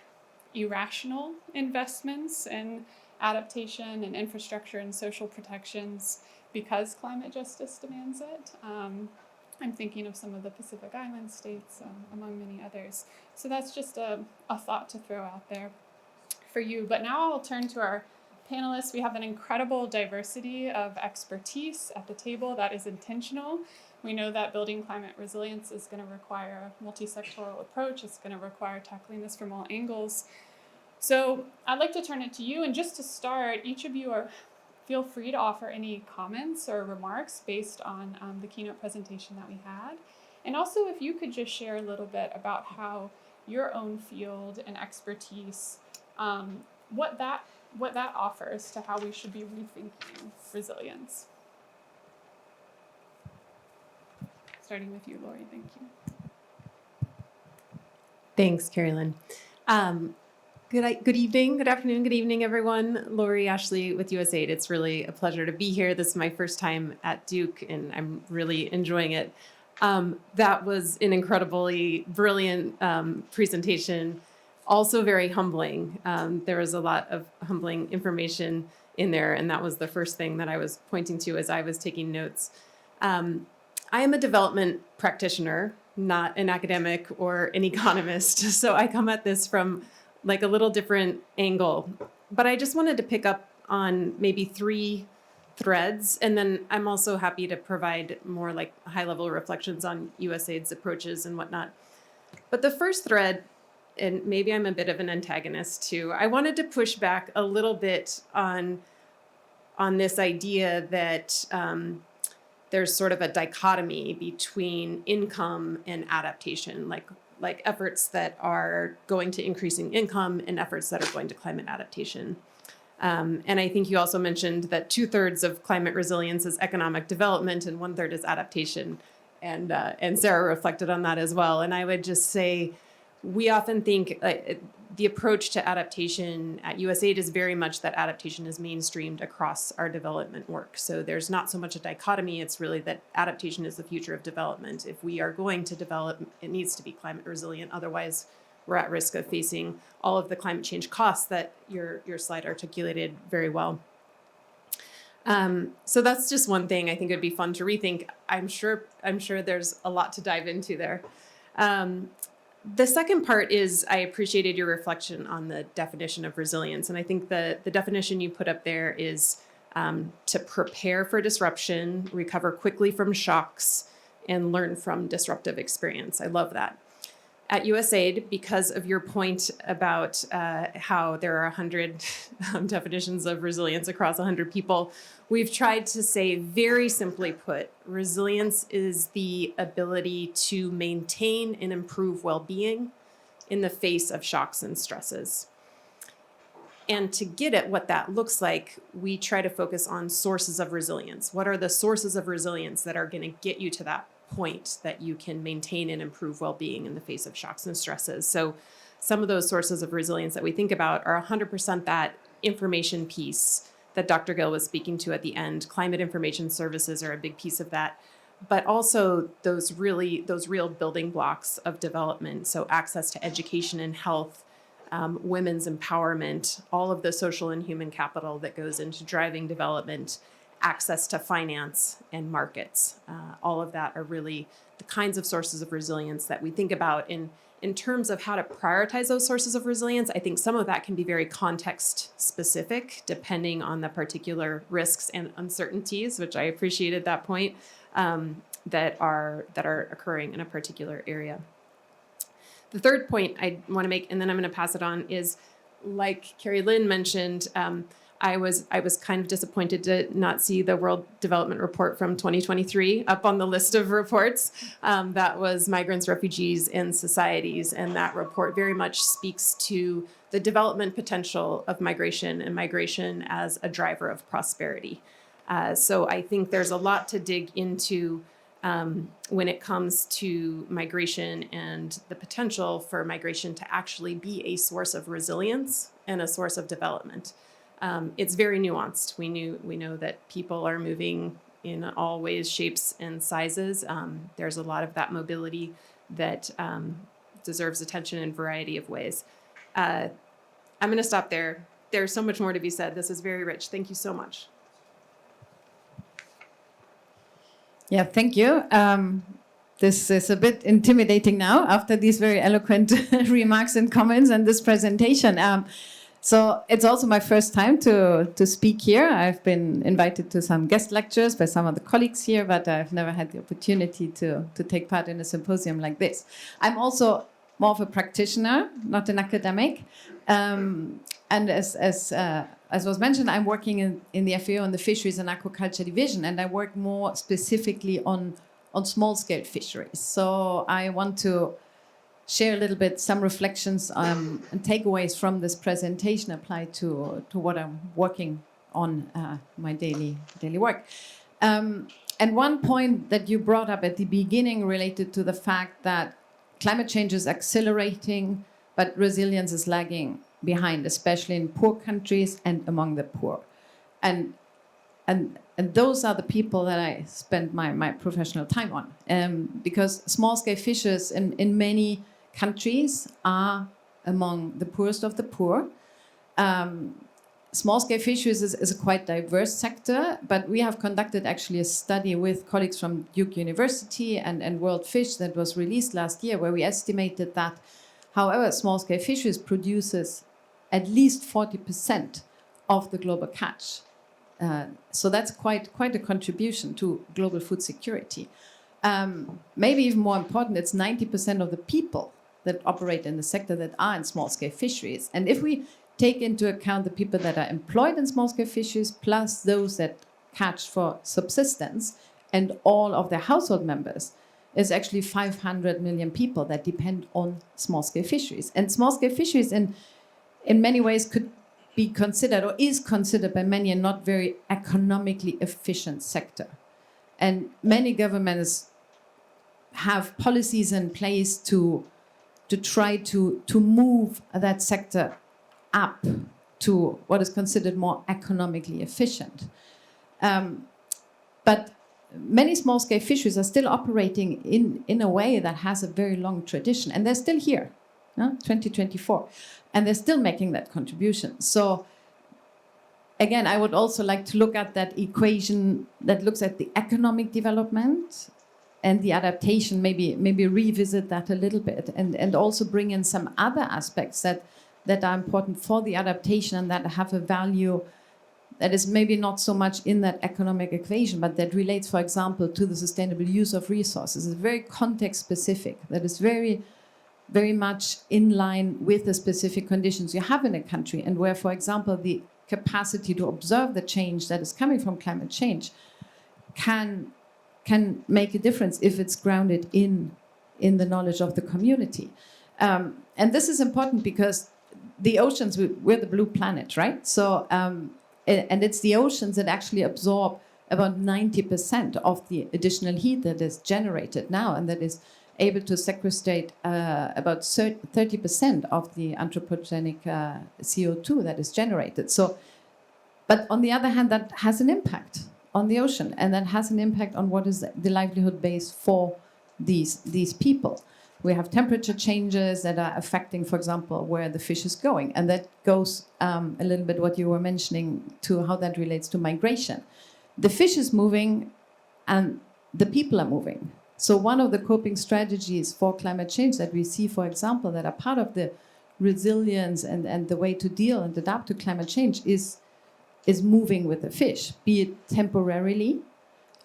irrational investments in adaptation and infrastructure and social protections because climate justice demands it? I'm thinking of some of the Pacific Island states, among many others. So that's just a thought to throw out there for you. But now I'll turn to our panelists. We have an incredible diversity of expertise at the table that is intentional. We know that building climate resilience is going to require a multi-sectoral approach. It's going to require tackling this from all angles. So I'd like to turn it to you. And just to start, each of you feel free to offer any comments or remarks based on the keynote presentation that we had. And also, if you could just share a little bit about how your own field and expertise, what that offers to how we should be rethinking resilience. Starting with you, Laurie, thank you. Thanks, Carolyn. Good evening, good afternoon, good evening, everyone. Laurie Ashley with USAID. It's really a pleasure to be here. This is my first time at Duke, and I'm really enjoying it. That was an incredibly brilliant presentation, also very humbling. There was a lot of humbling information in there, and that was the first thing that I was pointing to as I was taking notes. I am a development practitioner, not an academic or an economist, so I come at this from like a little different angle. But I just wanted to pick up on maybe 3 threads, and then I'm also happy to provide more like high-level reflections on USAID's approaches and whatnot. But the first thread, and maybe I'm a bit of an antagonist too, I wanted to push back a little bit on this idea that there's sort of a dichotomy between income and adaptation, like efforts that are going to increasing income and efforts that are going to climate adaptation. And I think you also mentioned that 2/3 of climate resilience is economic development and 1/3 is adaptation. And Sarah reflected on that as well. And I would just say, we often think the approach to adaptation at USAID is very much that adaptation is mainstreamed across our development work. So there's not so much a dichotomy, it's really that adaptation is the future of development. If we are going to develop, it needs to be climate resilient. Otherwise, we're at risk of facing all of the climate change costs that your slide articulated very well. So that's just one thing I think would be fun to rethink. I'm sure there's a lot to dive into there. The second part is I appreciated your reflection on the definition of resilience. And I think the definition you put up there is to prepare for disruption, recover quickly from shocks, and learn from disruptive experience. I love that. At USAID, because of your point about how there are 100 definitions of resilience across 100 people, we've tried to say, very simply put, resilience is the ability to maintain and improve well-being in the face of shocks and stresses. And to get at what that looks like, we try to focus on sources of resilience. What are the sources of resilience that are going to get you to that point that you can maintain and improve well-being in the face of shocks and stresses? So some of those sources of resilience that we think about are 100% that information piece that Dr. Gill was speaking to at the end. Climate information services are a big piece of that, but also those real building blocks of development. So access to education and health, women's empowerment, all of the social and human capital that goes into driving development, access to finance and markets. All of that are really the kinds of sources of resilience that we think about in terms of how to prioritize those sources of resilience. I think some of that can be very context specific, depending on the particular risks and uncertainties, which I appreciated that point, that are occurring in a particular area. The third point I want to make, and then I'm going to pass it on, is like Carrie Lynn mentioned, I was kind of disappointed to not see the World Development Report from 2023 up on the list of reports. That was Migrants, Refugees, and Societies, and that report very much speaks to the development potential of migration and migration as a driver of prosperity. So I think there's a lot to dig into when it comes to migration and the potential for migration to actually be a source of resilience and a source of development. It's very nuanced. We know that people are moving in all ways, shapes, and sizes. There's a lot of that mobility that deserves attention in a variety of ways. I'm going to stop there. There's so much more to be said. This is very rich. Thank you so much. Yeah, thank you. This is a bit intimidating now after these very eloquent remarks and comments and this presentation. So it's also my first time to speak here. I've been invited to some guest lectures by some of the colleagues here, but I've never had the opportunity to take part in a symposium like this. I'm also more of a practitioner, not an academic. And as was mentioned, I'm working in the FAO in the Fisheries and Aquaculture Division, and I work more specifically on small-scale fisheries. So I want to share a little bit some reflections and takeaways from this presentation applied to what I'm working on my daily work. And one point that you brought up at the beginning related to the fact that climate change is accelerating, but resilience is lagging behind, especially in poor countries and among the poor. And those are the people that I spend my professional time on. Because small-scale fishers in many countries are among the poorest of the poor. Small-scale fisheries is a quite diverse sector, but we have conducted actually a study with colleagues from Duke University and World Fish that was released last year, where we estimated that, however, small-scale fisheries produces at least 40% of the global catch. So that's quite a contribution to global food security. Maybe even more important, it's 90% of the people that operate in the sector that are in small-scale fisheries. And if we take into account the people that are employed in small-scale fisheries, plus those that catch for subsistence, and all of their household members, is actually 500 million people that depend on small-scale fisheries. And small-scale fisheries in many ways could be considered, or is considered by many, a not very economically efficient sector. And many governments have policies in place to try to move that sector up to what is considered more economically efficient. But many small-scale fisheries are still operating in a way that has a very long tradition, and they're still here, 2024, and they're still making that contribution. So again, I would also like to look at that equation that looks at the economic development and the adaptation, maybe revisit that a little bit, and also bring in some other aspects that are important for the adaptation and that have a value that is maybe not so much in that economic equation, but that relates, for example, to the sustainable use of resources. It's very context specific, that is very, very much in line with the specific conditions you have in a country, and where, for example, the capacity to observe the change that is coming from climate change can make a difference if it's grounded in the knowledge of the community. And this is important because the oceans, we're the blue planet, right? So, and it's the oceans that actually absorb about 90% of the additional heat that is generated now, and that is able to sequestrate about 30% of the anthropogenic CO2 that is generated. So, but on the other hand, that has an impact on the ocean, and that has an impact on what is the livelihood base for these people. We have temperature changes that are affecting, for example, where the fish is going, and that goes a little bit what you were mentioning to how that relates to migration. The fish is moving, and the people are moving. So one of the coping strategies for climate change that we see, for example, that are part of the resilience and the way to deal and adapt to climate change is moving with the fish, be it temporarily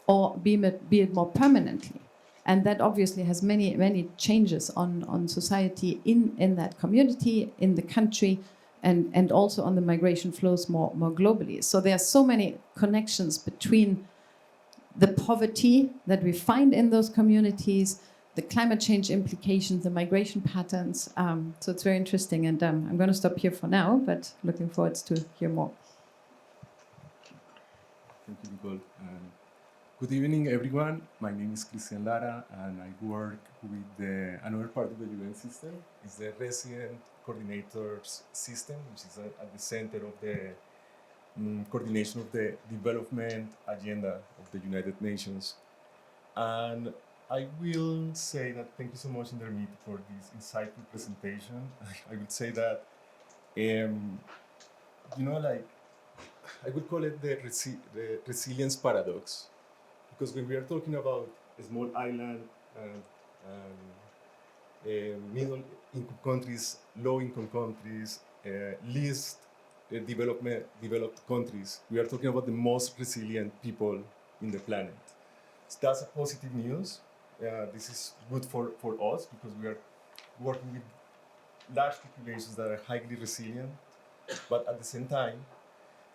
or be it more permanently. And that obviously has many changes on society in that community, in the country, and also on the migration flows more globally. So there are so many connections between the poverty that we find in those communities, the climate change implications, the migration patterns. So it's very interesting. And I'm going to stop here for now, but looking forward to hear more. Thank you, Nicole. Good evening, everyone. My name is Cristian Lara, and I work with another part of the UN system. It's the Resident Coordinators System, which is at the center of the coordination of the development agenda of the United Nations. And I will say that thank you so much, Indermit, for this insightful presentation. I would say that, I would call it the resilience paradox. Because when we are talking about a small island and middle-income countries, low-income countries, least developed countries, we are talking about the most resilient people in the planet. So that's a positive news. This is good for us because we are working with large populations that are highly resilient, but at the same time,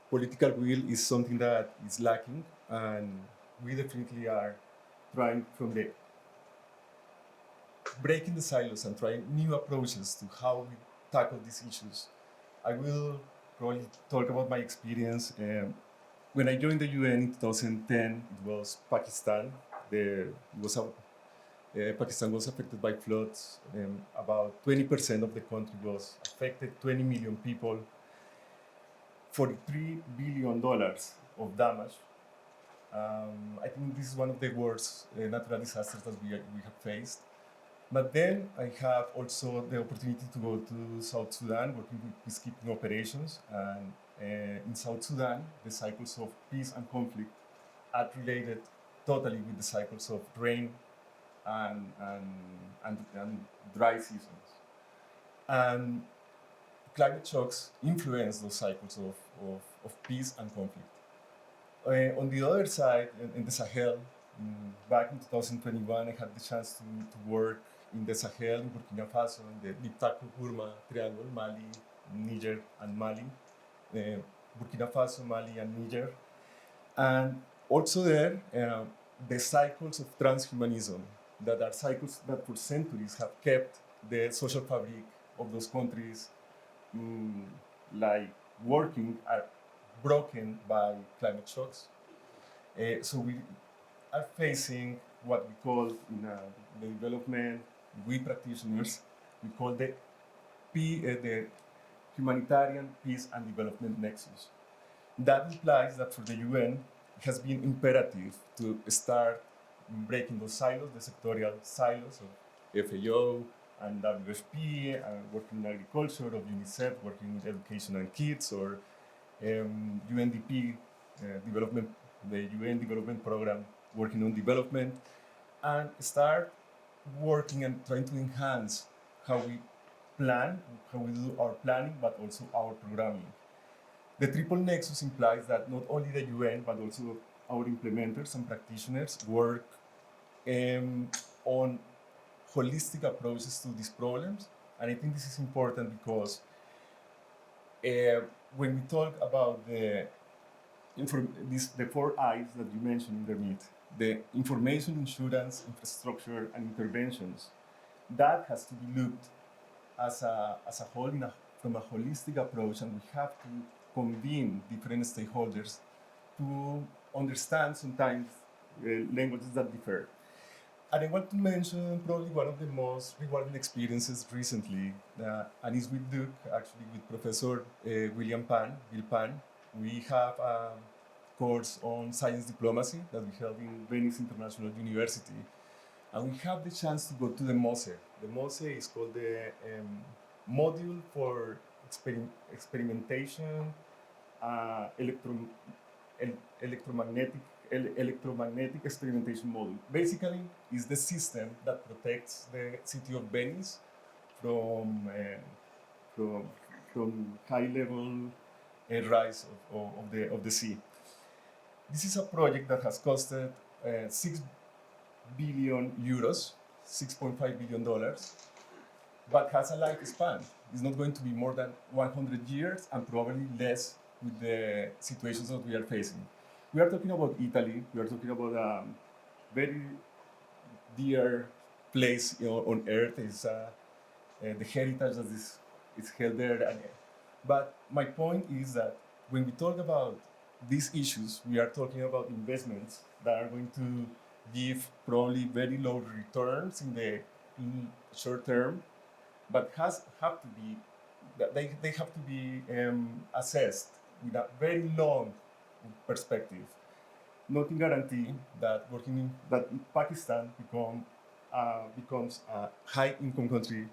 political will is something that is lacking, and we definitely are trying from the breaking the silos and trying new approaches to how we tackle these issues. I will probably talk about my experience. When I joined the UN in 2010, it was Pakistan. Pakistan was affected by floods. About 20% of the country was affected, 20 million people, $43 billion of damage. I think this is one of the worst natural disasters that we have faced. But then I have also the opportunity to go to South Sudan, working with peacekeeping operations. And in South Sudan, the cycles of peace and conflict are related totally with the cycles of rain and dry seasons. And climate shocks influence those cycles of peace and conflict. On the other side, in the Sahel, back in 2021, I had the chance to work in the Sahel, in Burkina Faso, in the Liptako-Burma Triangle, Mali, Niger, and Mali. Burkina Faso, Mali, and Niger. And also there, the cycles of transhumanism, that are cycles that for centuries have kept the social fabric of those countries working, are broken by climate shocks. So we are facing what we call in the development, we practitioners, we call the humanitarian peace and development nexus. That implies that for the UN, it has been imperative to start breaking those silos, the sectorial silos of FAO and WFP, and working in agriculture, of UNICEF, working with education and kids, or UNDP development, the UN Development Program, working on development. and start working and trying to enhance how we plan, how we do our planning, but also our programming. The triple nexus implies that not only the UN, but also our implementers and practitioners work on holistic approaches to these problems. And I think this is important because when we talk about the 4 I's that you mentioned, Indermit, the information, insurance, infrastructure, and interventions, that has to be looked as a whole from a holistic approach, and we have to convene different stakeholders to understand sometimes languages that differ. And I want to mention probably one of the most rewarding experiences recently, and it's with Duke, actually with Professor Gill Pan. We have a course on science diplomacy that we held in Venice International University. And we have the chance to go to the MOSE. The MOSE is called the Module for Experimentation, Electromagnetic Experimentation Module. Basically, it's the system that protects the city of Venice from high-level rise of the sea. This is a project that has costed 6 billion euros, $6.5 billion, but has a lifespan. It's not going to be more than 100 years and probably less with the situations that we are facing. We are talking about Italy. We are talking about a very dear place on earth. It's the heritage that is held there. But my point is that when we talk about these issues, we are talking about investments that are going to give probably very low returns in short term, but they have to be assessed with a very long perspective. Nothing guarantee that Pakistan becomes a high income country.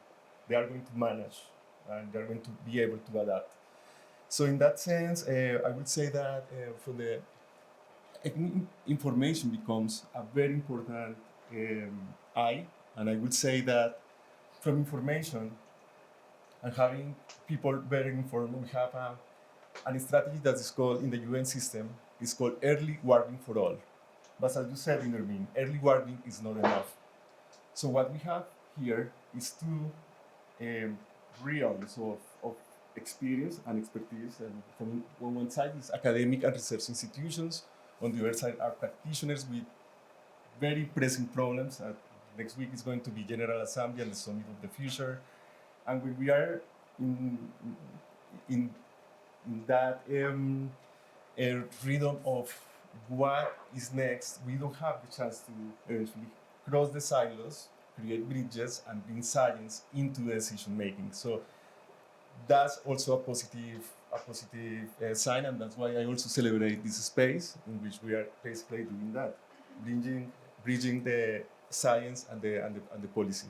They are going to manage and they're going to be able to adapt. So in that sense, I would say that for the information becomes a very important eye, and I would say that from information and having people better informed, we have a strategy that is called in the UN system. It's called early warning for all. But as you said, Indermit, early warning is not enough. So what we have here is two realms of experience and expertise. And from one side is academic and research institutions. On the other side are practitioners with very pressing problems. Next week is going to be General Assembly and the Summit of the Future. And when we are in that rhythm of what is next, we don't have the chance to eventually cross the silos, create bridges, and bring science into the decision making. So that's also a positive sign, and that's why I also celebrate this space in which we are basically doing that, bridging the science and the policy.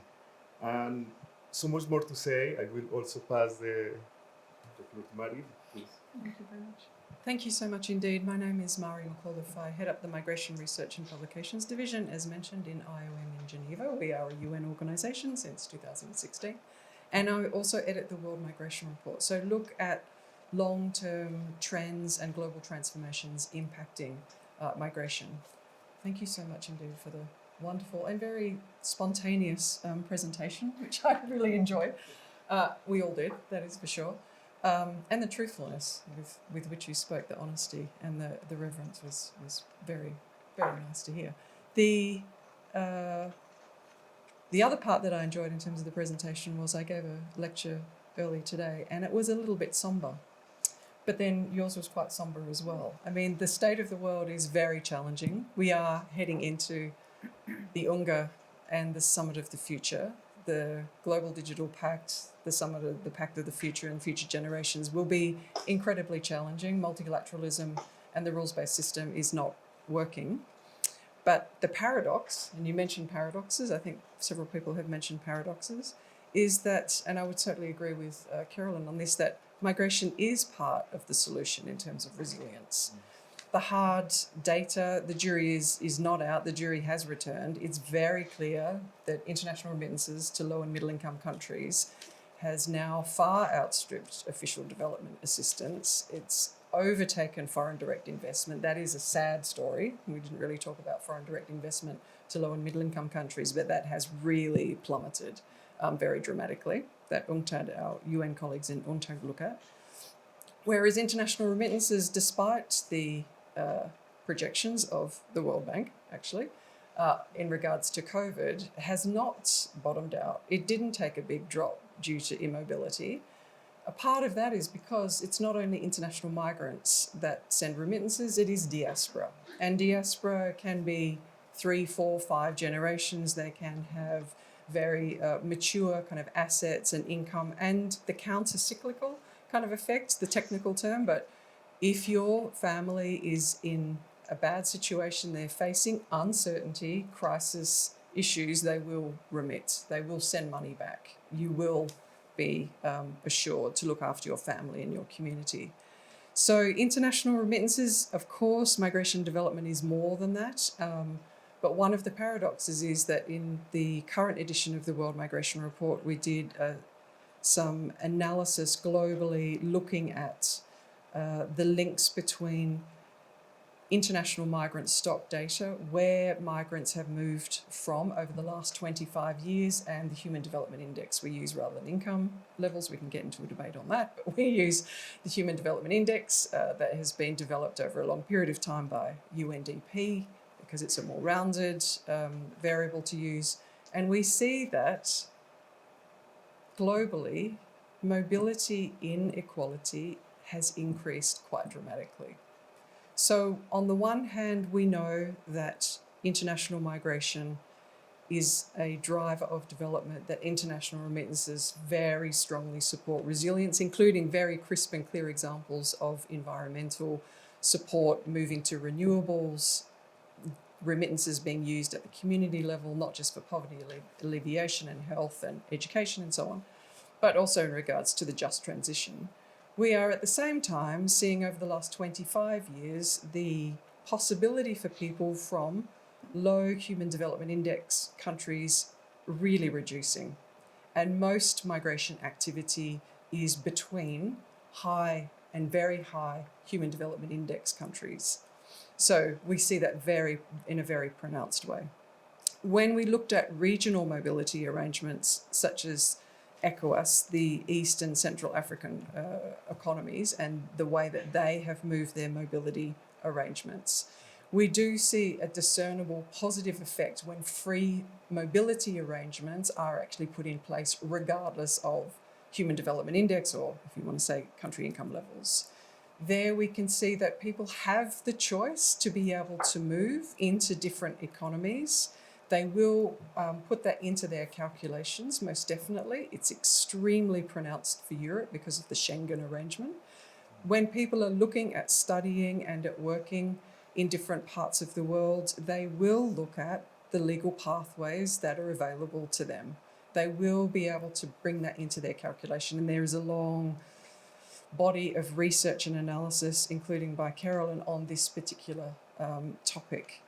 And so much more to say. I will also pass the floor to Mari, please. Thank you very much. Thank you so much indeed. My name is Mari McAuliffe. I head up the Migration Research and Publications Division, as mentioned, in IOM in Geneva. We are a UN organisation since 2016. And I also edit the World Migration Report. So look at long-term trends and global transformations impacting migration. Thank you so much indeed for the wonderful and very spontaneous presentation, which I really enjoyed. We all did, that is for sure. And the truthfulness with which you spoke, the honesty and the reverence was very, very nice to hear. The other part that I enjoyed in terms of the presentation was I gave a lecture earlier today, and it was a little bit somber. But then yours was quite somber as well. I mean, the state of the world is very challenging. We are heading into the UNGA and the Summit of the Future. The Global Digital Pact, the Summit of the Pact of the Future and Future Generations will be incredibly challenging. Multilateralism and the rules-based system is not working. But the paradox, and you mentioned paradoxes, I think several people have mentioned paradoxes, is that, and I would certainly agree with Carolyn on this, that migration is part of the solution in terms of resilience. the hard data, the jury is not out, the jury has returned. It's very clear that international remittances to low and middle income countries has now far outstripped official development assistance. It's overtaken foreign direct investment. That is a sad story. We didn't really talk about foreign direct investment to low and middle income countries, but that has really plummeted very dramatically. That UNCTAD, our UN colleagues in UNCTAD look at. Whereas international remittances, despite the projections of the World Bank, actually, in regards to COVID, has not bottomed out. It didn't take a big drop due to immobility. A part of that is because it's not only international migrants that send remittances, it is diaspora. And diaspora can be 3, 4, 5 generations. They can have very mature kind of assets and income, and the counter-cyclical kind of effect, the technical term, but if your family is in a bad situation, they're facing uncertainty, crisis issues, they will remit, they will send money back. You will be assured to look after your family and your community. So international remittances, of course, migration development is more than that. But one of the paradoxes is that in the current edition of the World Migration Report, we did some analysis globally looking at the links between international migrant stock data, where migrants have moved from over the last 25 years, and the Human Development Index we use rather than income levels. We can get into a debate on that, but we use the Human Development Index that has been developed over a long period of time by UNDP because it's a more rounded variable to use. And we see that globally, mobility inequality has increased quite dramatically. So on the one hand, we know that international migration is a driver of development, that international remittances very strongly support resilience, including very crisp and clear examples of environmental support, moving to renewables, remittances being used at the community level, not just for poverty alleviation and health and education and so on, but also in regards to the just transition. We are at the same time seeing over the last 25 years the possibility for people from low Human Development Index countries really reducing. And most migration activity is between high and very high Human Development Index countries. So we see that in a very pronounced way. When we looked at regional mobility arrangements such as ECOWAS, the East and Central African economies, and the way that they have moved their mobility arrangements, we do see a discernible positive effect when free mobility arrangements are actually put in place regardless of Human Development Index, or if you want to say country income levels. There we can see that people have the choice to be able to move into different economies. They will put that into their calculations, most definitely. It's extremely pronounced for Europe because of the Schengen arrangement. When people are looking at studying and at working in different parts of the world, they will look at the legal pathways that are available to them. They will be able to bring that into their calculation. And there is a long body of research and analysis, including by Carolyn, on this particular topic.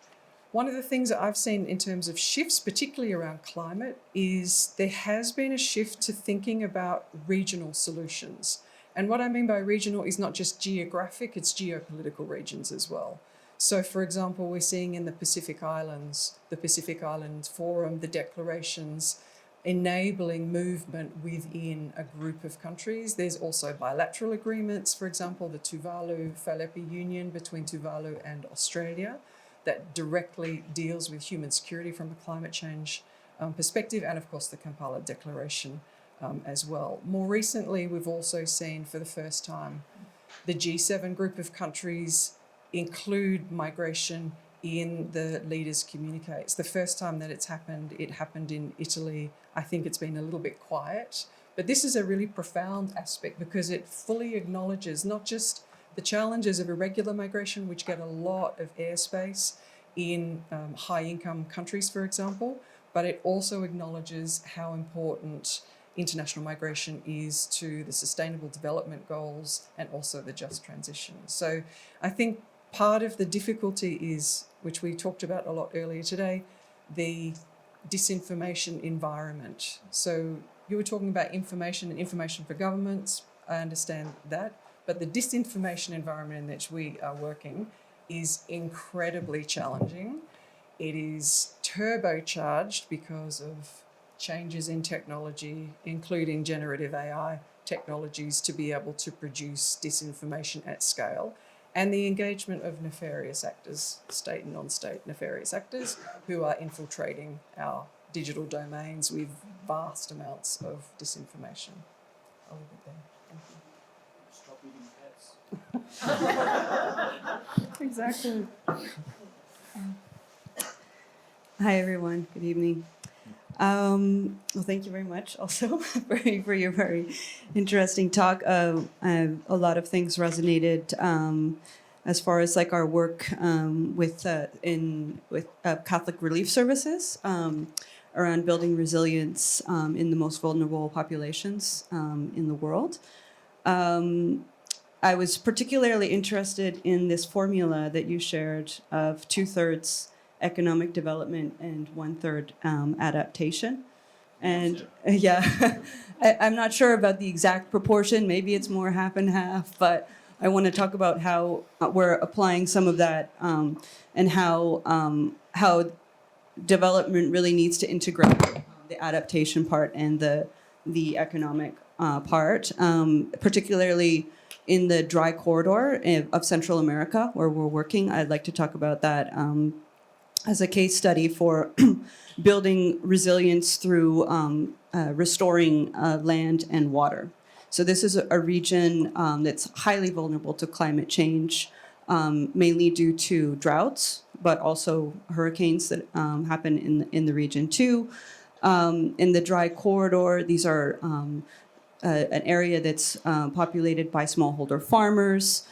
One of the things that I've seen in terms of shifts, particularly around climate, is there has been a shift to thinking about regional solutions. And what I mean by regional is not just geographic, it's geopolitical regions as well. So, for example, we're seeing in the Pacific Islands, the Pacific Islands Forum, the declarations enabling movement within a group of countries. There's also bilateral agreements, for example, the Tuvalu-Falepi Union between Tuvalu and Australia, that directly deals with human security from a climate change perspective, and of course the Kampala Declaration as well. More recently, we've also seen for the first time the G7 group of countries include migration in the leaders' communiques. The first time that it happened in Italy. I think it's been a little bit quiet, but this is a really profound aspect because it fully acknowledges not just the challenges of irregular migration, which get a lot of airspace in high-income countries, for example, but it also acknowledges how important international migration is to the Sustainable Development Goals and also the just transition. So I think part of the difficulty is, which we talked about a lot earlier today, the disinformation environment. So you were talking about information and information for governments. I understand that. But the disinformation environment in which we are working is incredibly challenging. It is turbocharged because of changes in technology, including generative AI technologies, to be able to produce disinformation at scale, and the engagement of nefarious actors, state and non-state nefarious actors, who are infiltrating our digital domains with vast amounts of disinformation. I'll leave it there. Thank you. Stop eating pets. Exactly. Hi, everyone. Good evening. Well, thank you very much also for your very interesting talk. A lot of things resonated as far as like our work with Catholic Relief Services around building resilience in the most vulnerable populations in the world. I was particularly interested in this formula that you shared of 2/3 economic development and 1/3 adaptation. And I'm not sure about the exact proportion. Maybe it's more half and half, but I want to talk about how we're applying some of that and how development really needs to integrate the adaptation part and the economic part, particularly in the dry corridor of Central America where we're working. I'd like to talk about that as a case study for building resilience through restoring land and water. So this is a region that's highly vulnerable to climate change, mainly due to droughts, but also hurricanes that happen in the region too. In the dry corridor, these are an area that's populated by smallholder farmers,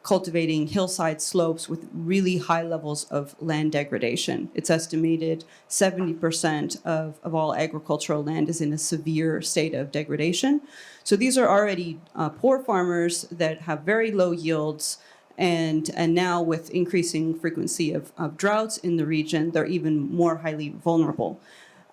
cultivating hillside slopes with really high levels of land degradation. It's estimated 70% of all agricultural land is in a severe state of degradation. So these are already poor farmers that have very low yields, and now with increasing frequency of droughts in the region, they're even more highly vulnerable.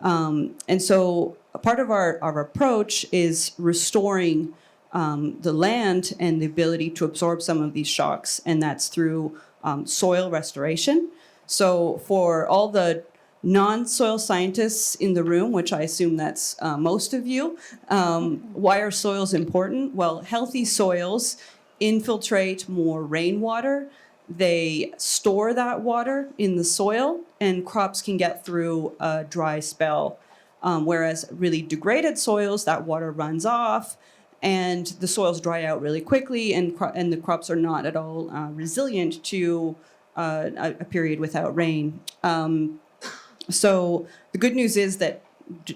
And so a part of our approach is restoring the land and the ability to absorb some of these shocks, and that's through soil restoration. So for all the non-soil scientists in the room, which I assume that's most of you, why are soils important? Well, healthy soils infiltrate more rainwater. They store that water in the soil, and crops can get through a dry spell. Whereas really degraded soils, that water runs off, and the soils dry out really quickly, and the crops are not at all resilient to a period without rain. So the good news is that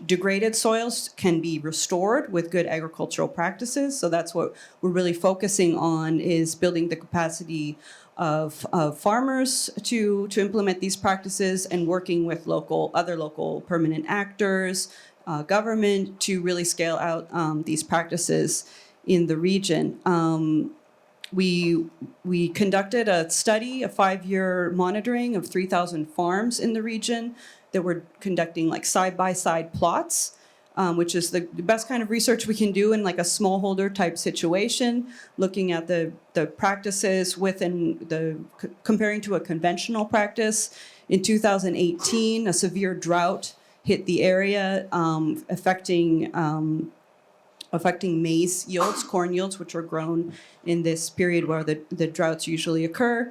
degraded soils can be restored with good agricultural practices. So that's what we're really focusing on, is building the capacity of farmers to implement these practices, and working with other local permanent actors, government, to really scale out these practices in the region. We conducted a study, a 5-year monitoring of 3,000 farms in the region that were conducting like side-by-side plots, which is the best kind of research we can do in like a smallholder type situation, looking at the practices comparing to a conventional practice. In 2018, a severe drought hit the area, affecting maize yields, corn yields, which are grown in this period where the droughts usually occur.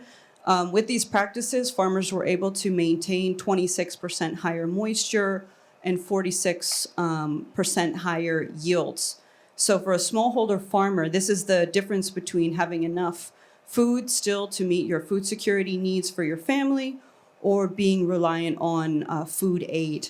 With these practices, farmers were able to maintain 26% higher moisture and 46% higher yields. So for a smallholder farmer, this is the difference between having enough food still to meet your food security needs for your family, or being reliant on food aid.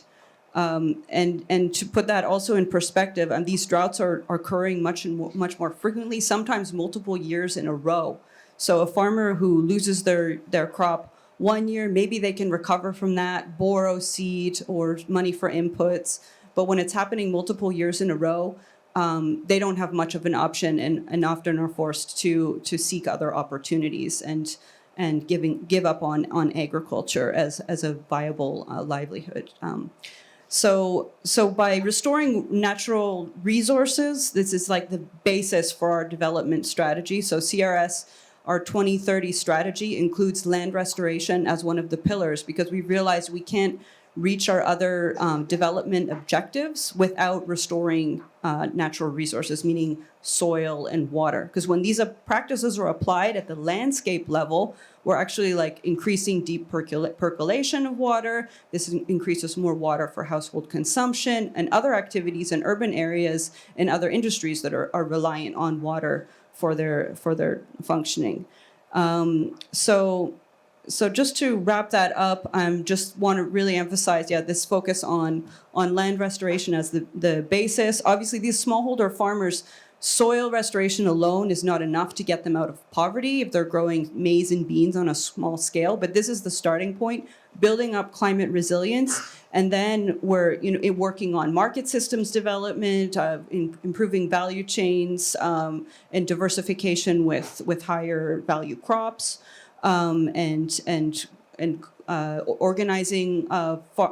And to put that also in perspective, these droughts are occurring much more frequently, sometimes multiple years in a row. So a farmer who loses their crop 1 year, maybe they can recover from that, borrow seed or money for inputs. But when it's happening multiple years in a row, they don't have much of an option, and often are forced to seek other opportunities. And and give up on agriculture as a viable livelihood. So by restoring natural resources, this is like the basis for our development strategy. So CRS, our 2030 strategy, includes land restoration as one of the pillars, because we realize we can't reach our other development objectives without restoring natural resources, meaning soil and water. Because when these practices are applied at the landscape level, we're actually like increasing deep percolation of water. This increases more water for household consumption and other activities in urban areas and other industries that are reliant on water for their functioning. So just to wrap that up, I just want to really emphasize, this focus on land restoration as the basis. Obviously, these smallholder farmers, soil restoration alone is not enough to get them out of poverty if they're growing maize and beans on a small scale. But this is the starting point, building up climate resilience. And then we're working on market systems development, improving value chains, and diversification with higher value crops. And organizing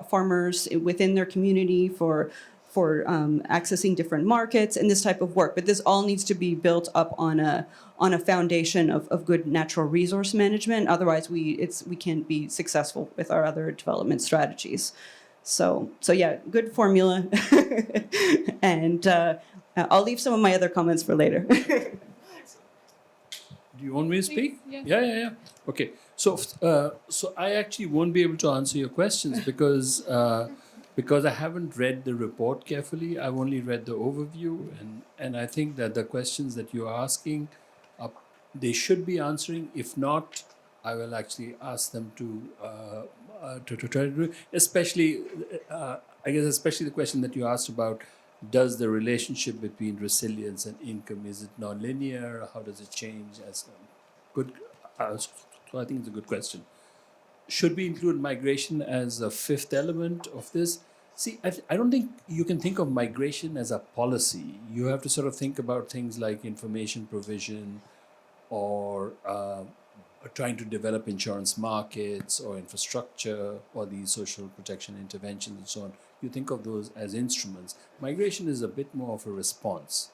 farmers within their community for accessing different markets and this type of work. But this all needs to be built up on a foundation of good natural resource management. Otherwise, we can't be successful with our other development strategies. So yeah, good formula. And I'll leave some of my other comments for later. Do you want me to speak? Please, Yeah. Okay. So I actually won't be able to answer your questions because I haven't read the report carefully. I've only read the overview, and I think that the questions that you're asking, they should be answering. If not, I will actually ask them to try to do it. Especially, especially the question that you asked about. Does the relationship between resilience and income, is it non-linear? How does it change? As good, so I think it's a good question. Should we include migration as a fifth element of this? See, I don't think you can think of migration as a policy. You have to sort of think about things like information provision or trying to develop insurance markets or infrastructure or these social protection interventions and so on. You think of those as instruments. Migration is a bit more of a response.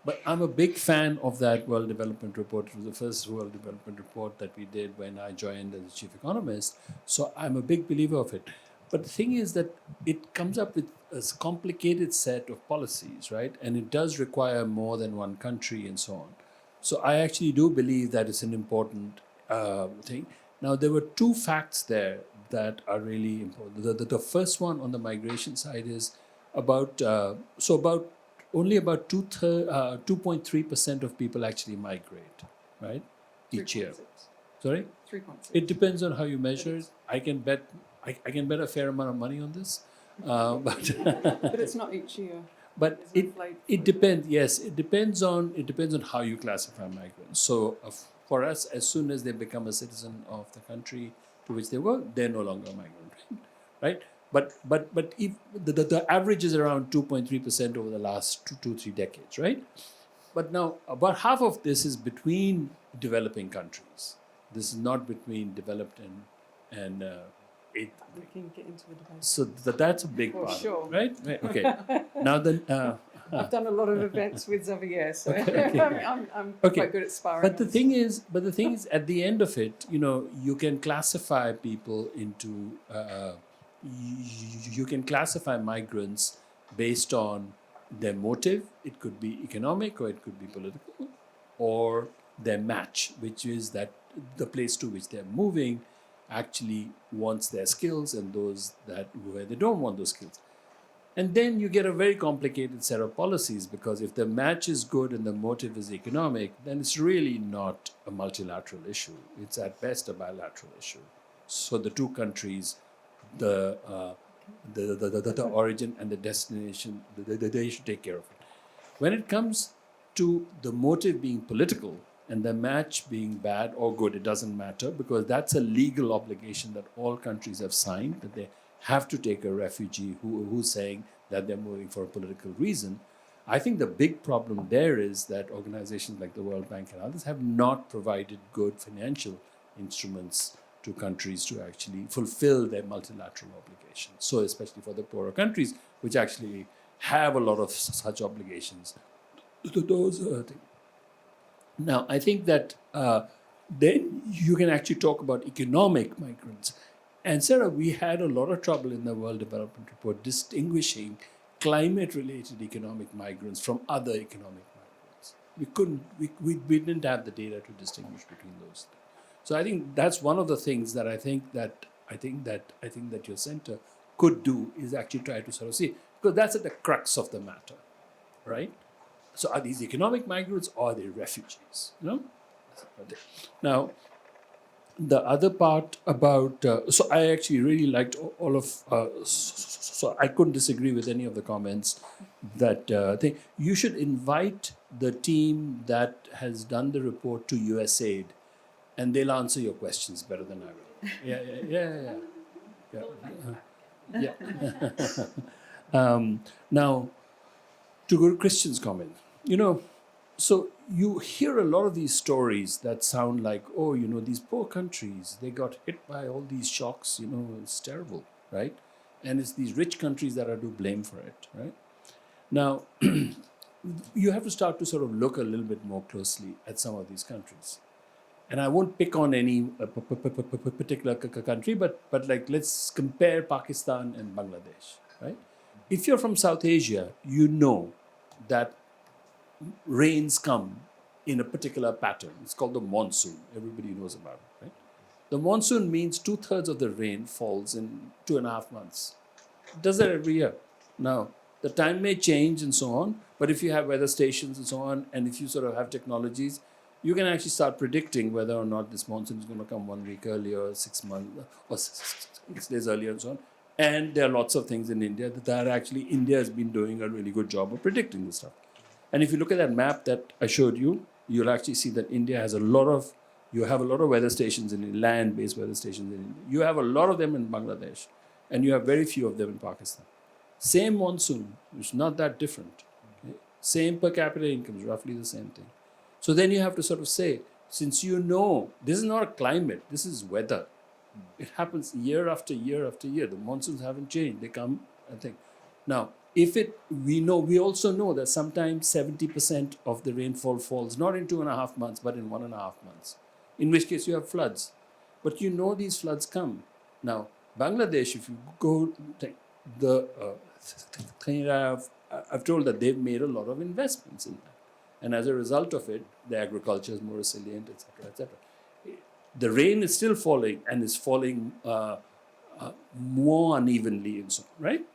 But I'm a big fan of that World Development Report. It was the first World Development Report that we did when I joined as the chief economist. So I'm a big believer of it. But the thing is that it comes up with a complicated set of policies, right? And it does require more than one country and so on. So I actually do believe that it's an important thing. Now, there were two facts there that are really important. The first one on the migration side is about only about 2.3% of people actually migrate, right, each year. 3.6. Sorry, 3.6. it depends on how you measure it. I can bet a fair amount of money on this, but But it's not each year. but It's it inflated. depends. Yes, it depends on how you classify migrants. So for us, as soon as they become a citizen of the country to which they work, they're no longer a migrant, right? But if the average is around 2.3% over the last 2-3 decades, right? But now about half of this is between developing countries. This is not between developed and We can get into the debate. so that's a big For part, sure. right? Okay. Now then. I've done a lot of events with Xavier, so Okay. I'm Okay. quite good at sparring. But the on thing is, at the end of it, you can classify people into, you can classify migrants based on their motive. It could be economic or it could be political, or their match, which is that the place to which they're moving actually wants their skills, and those where they don't want those skills. And then you get a very complicated set of policies, because if the match is good and the motive is economic, then it's really not a multilateral issue. It's at best a bilateral issue. So the two countries, the origin and the destination, they should take care of it. When it comes to the motive being political and the match being bad or good, it doesn't matter, because that's a legal obligation that all countries have signed, that they have to take a refugee who's saying that they're moving for a political reason. I think the big problem there is that organizations like the World Bank and others have not provided good financial instruments to countries to actually fulfill their multilateral obligations. So especially for the poorer countries, which actually have a lot of such obligations to those things. Now, I think that then you can actually talk about economic migrants. And Sarah, we had a lot of trouble in the World Development Report distinguishing climate-related economic migrants from other economic migrants. We didn't have the data to distinguish between those. So I think that's one of the things that I think that your center could do, is actually try to sort of see, because that's at the crux of the matter, right? So are these economic migrants or are they refugees? You know? Now, the other part about, so I actually really liked all of, so I couldn't disagree with any of the comments that thing. You should invite the team that has done the report to USAID, and they'll answer your questions better than I will. Yeah. Now, to go to Christian's comment, so you hear a lot of these stories that sound like, oh, these poor countries, they got hit by all these shocks, it's terrible, right? And it's these rich countries that are to blame for it, right? Now, you have to start to sort of look a little bit more closely at some of these countries. And I won't pick on any particular country, but like, let's compare Pakistan and Bangladesh, right? If you're from South Asia, you know that rains come in a particular pattern. It's called the monsoon. Everybody knows about it, right? The monsoon means 2/3 of the rain falls in 2.5 months. It does that every year. Now, the time may change and so on, but if you have weather stations and so on, and if you sort of have technologies, you can actually start predicting whether or not this monsoon is going to come 1 week earlier, 6 months, or 6 days earlier and so on. And there are lots of things in India that actually India has been doing a really good job of predicting this stuff. And if you look at that map that I showed you, you'll actually see that India has you have a lot of weather stations in land-based weather stations in India. You have a lot of them in Bangladesh, and you have very few of them in Pakistan. Same monsoon, it's not that different. Okay? Same per capita income, is roughly the same thing. So then you have to sort of say, since this is not a climate, this is weather. It happens year after year after year. The monsoons haven't changed. They come, I think. Now, we also know that sometimes 70% of the rainfall falls not in 2.5 months, but in 1.5 months, in which case you have floods. But these floods come. Now, Bangladesh, if you go, I've told that they've made a lot of investments in that. And as a result of it, the agriculture is more resilient, etc., etc. The rain is still falling, and is falling more unevenly and so on, right?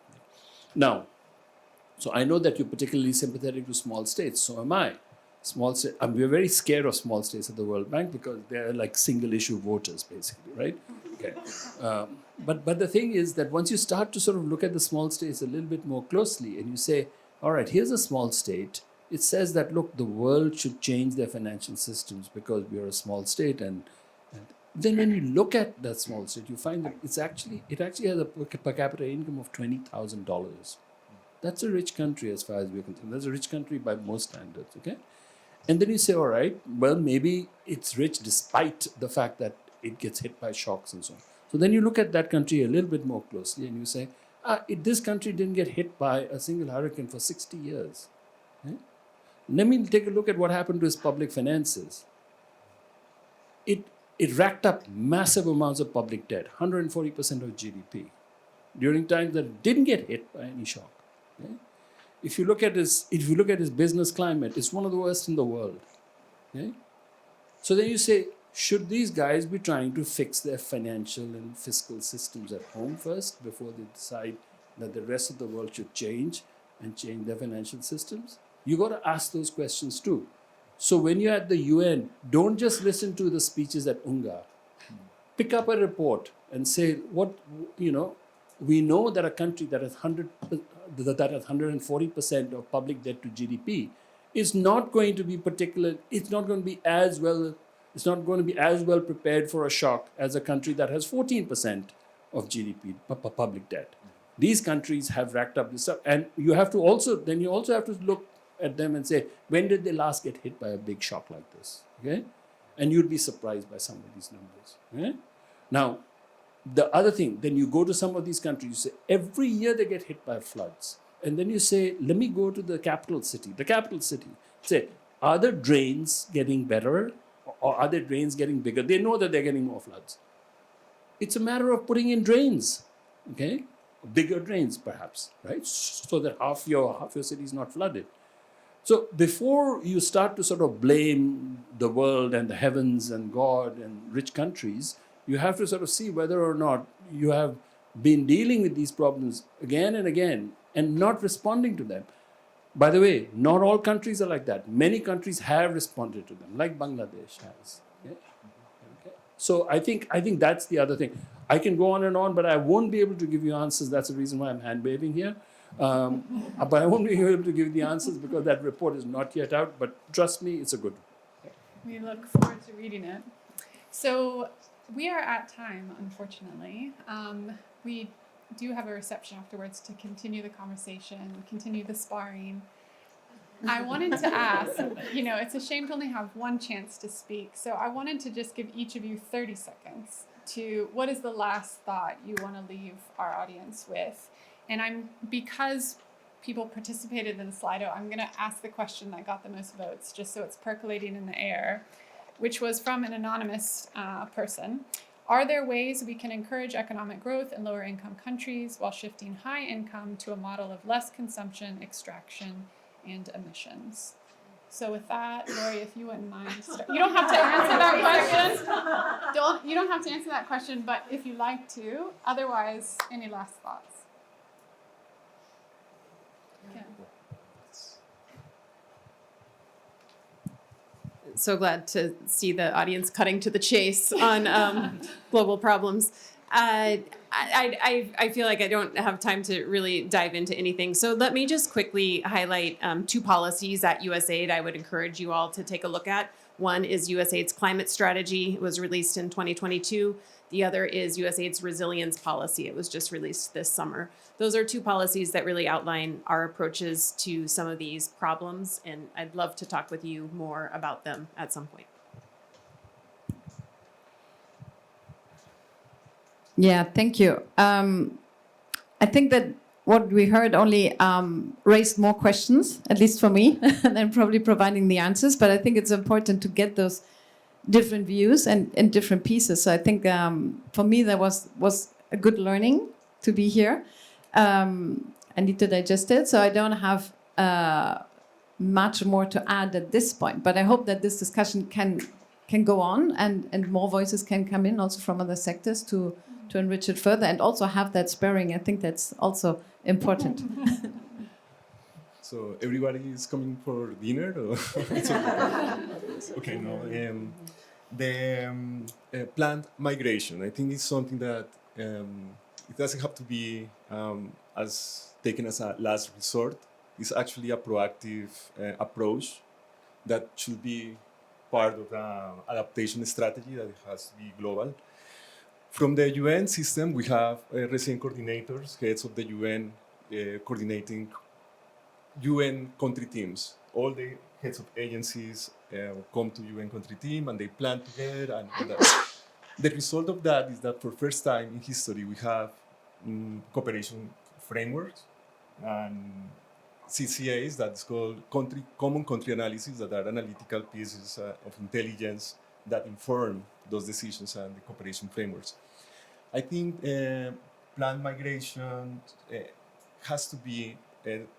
Now, so I know that you're particularly sympathetic to small states, so am I. We're very scared of small states at the World Bank because they're like single-issue voters, basically, right? Okay. But the thing is that once you start to sort of look at the small states a little bit more closely, and you say, all right, here's a small state. It says that, look, the world should change their financial systems because we are a small state, and then when you look at that small state, you find that it actually has a per capita income of $20,000. That's a rich country as far as we're concerned. That's a rich country by most standards, okay? And then you say, all right, well, maybe it's rich despite the fact that it gets hit by shocks and so on. So then you look at that country a little bit more closely and you say, this country didn't get hit by a single hurricane for 60 years. Okay? Let me take a look at what happened to its public finances. It racked up massive amounts of public debt, 140% of GDP, during times that it didn't get hit by any shock. Okay? If you look at his business climate, it's one of the worst in the world. Okay? So then you say, should these guys be trying to fix their financial and fiscal systems at home first before they decide that the rest of the world should change and change their financial systems? You got to ask those questions too. So when you're at the UN, don't just listen to the speeches at UNGA. Pick up a report and say, we know that a country that has 140% of public debt to GDP is not going to be it's not going to be as well prepared for a shock as a country that has 14% of GDP public debt. These countries have racked up this stuff, and you also have to look at them and say, when did they last get hit by a big shock like this? Okay, And you'd be surprised by some of these numbers. Yeah? Now, the other thing, then you go to some of these countries, you say, every year they get hit by floods. And then you say, let me go to the capital city. Say, are the drains getting better or are the drains getting bigger? They know that they're getting more floods. It's a matter of putting in drains, okay? Bigger drains, perhaps, right? So that half your city is not flooded. So before you start to sort of blame the world and the heavens and God and rich countries, you have to sort of see whether or not you have been dealing with these problems again and again and not responding to them. By the way, not all countries are like that. Many countries have responded to them, like Bangladesh has. Okay? Okay. So I think that's the other thing. I can go on, but I won't be able to give you answers. That's the reason why I'm hand waving here. But I won't be able to give you the answers because that report is not yet out. But trust me, it's a good one. We look forward to reading it. So we are at time, unfortunately. We do have a reception afterwards to continue the conversation, continue the sparring. I wanted to ask, it's a shame to only have one chance to speak. So I wanted to just give each of you 30 seconds to what is the last thought you want to leave our audience with. And because people participated in the Slido, I'm going to ask the question that got the most votes, just so it's percolating in the air, which was from an anonymous person. Are there ways we can encourage economic growth in lower income countries while shifting high income to a model of less consumption, extraction, and emissions? So with that, Laurie, if you wouldn't mind, you don't have to answer that question. You don't have to answer that question, but if you like to, otherwise, any last thoughts? Okay. So glad to see the audience cutting to the chase on global problems. I feel like I don't have time to really dive into anything. So let me just quickly highlight two policies at USAID I would encourage you all to take a look at. One is USAID's climate strategy. It was released in 2022. The other is USAID's resilience policy. It was just released this summer. Those are two policies that really outline our approaches to some of these problems, and I'd love to talk with you more about them at some point. Yeah, thank you. I think that what we heard only raised more questions, at least for me, than probably providing the answers. But I think it's important to get those different views and different pieces. So I think for me that was a good learning to be here. I need to digest it, so I don't have much more to add at this point. But I hope that this discussion can go on and more voices can come in also from other sectors to enrich it further and also have that sparring. I think that's also important. So everybody is coming for dinner? Or okay, no. The plant migration, I think, is something that it doesn't have to be as taken as a last resort. It's actually a proactive approach that should be part of the adaptation strategy that has to be global. From the UN system, we have resident coordinators, heads of the UN, coordinating UN country teams. All the heads of agencies come to UN country team and they plan together. And the result of that is that for the first time in history, we have cooperation frameworks and CCAs, that's called common country analysis, that are analytical pieces of intelligence that inform those decisions and the cooperation frameworks. I think plant migration has to be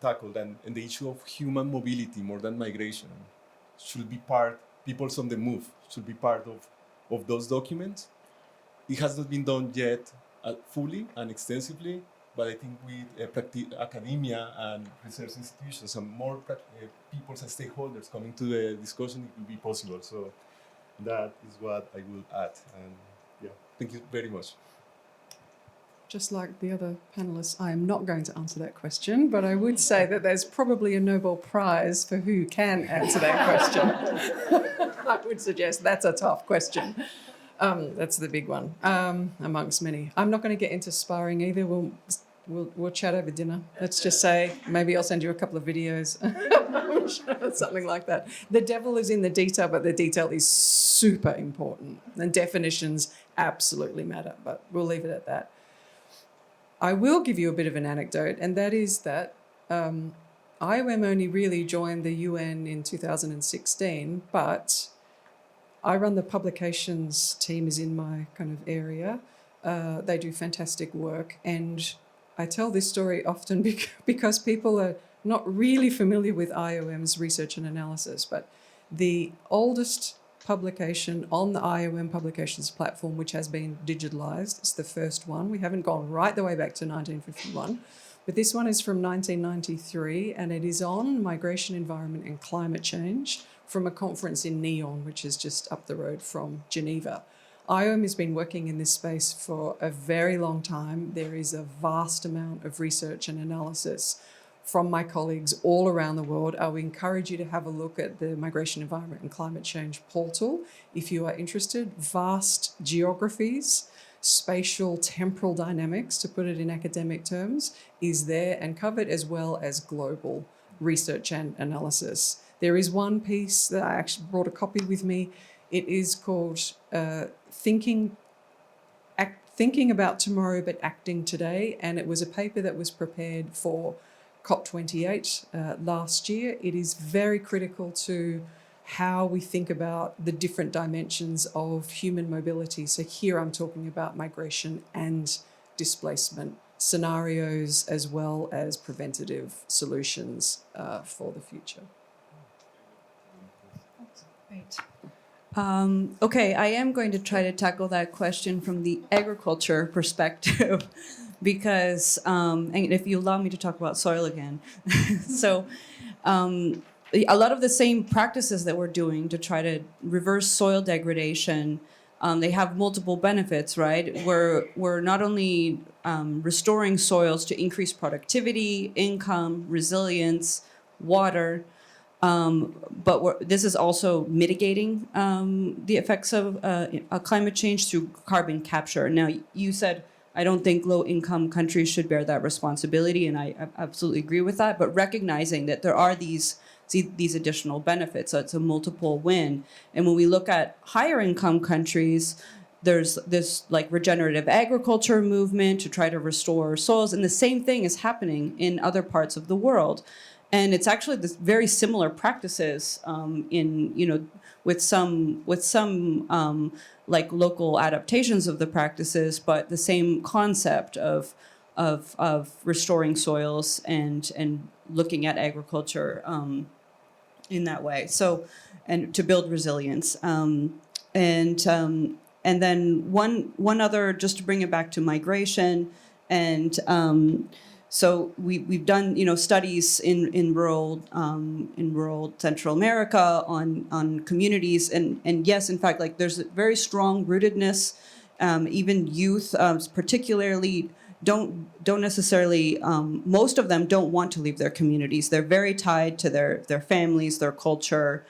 tackled, and the issue of human mobility more than migration should be part, peoples on the move should be part of those documents. It has not been done yet fully and extensively, but I think with academia and research institutions and more people and stakeholders coming to the discussion, it will be possible. So that is what I will add. And yeah, thank you very much. Just like the other panelists, I am not going to answer that question, but I would say that there's probably a Nobel Prize for who can answer that question. I would suggest that's a tough question. That's the big one, amongst many. I'm not going to get into sparring either. we'll chat over dinner. Let's just say maybe I'll send you a couple of videos, something like that. The devil is in the detail, but the detail is super important. And definitions absolutely matter, but we'll leave it at that. I will give you a bit of an anecdote, and that is that IOM only really joined the UN in 2016, but I run the publications team is in my kind of area. They do fantastic work, and I tell this story often because people are not really familiar with IOM's research and analysis, but the oldest publication on the IOM publications platform, which has been digitalized, it's the first one. We haven't gone right the way back to 1951, but this one is from 1993, and it is on migration, environment, and climate change from a conference in Nyon, which is just up the road from Geneva. IOM has been working in this space for a very long time. There is a vast amount of research and analysis from my colleagues all around the world. I would encourage you to have a look at the Migration, Environment and Climate Change portal if you are interested. Vast geographies, spatial temporal dynamics, to put it in academic terms, is there and covered, as well as global research and analysis. There is one piece that I actually brought a copy with me. It is called Thinking About Tomorrow but Acting Today, and it was a paper that was prepared for COP28 last year. It is very critical to how we think about the different dimensions of human mobility. So here I'm talking about migration and displacement scenarios, as well as preventative solutions for the future. Great. Okay, I am going to try to tackle that question from the agriculture perspective because, and if you allow me to talk about soil again. So a lot of the same practices that we're doing to try to reverse soil degradation, they have multiple benefits, right? We're not only restoring soils to increase productivity, income, resilience, water, but this is also mitigating the effects of climate change through carbon capture. Now, you said, I don't think low-income countries should bear that responsibility, and I absolutely agree with that, but recognizing that there are these additional benefits, so it's a multiple win. And when we look at higher-income countries, there's this like regenerative agriculture movement to try to restore soils, and the same thing is happening in other parts of the world. And it's actually this very similar practices with some like local adaptations of the practices, but the same concept of restoring soils and looking at agriculture in that way. So, and to build resilience. And then one other, just to bring it back to migration, and so we've done studies in rural Central America on communities, and yes, in fact, like there's a very strong rootedness. Even youth, particularly, don't necessarily. Most of them don't want to leave their communities. They're very tied to their families, their culture,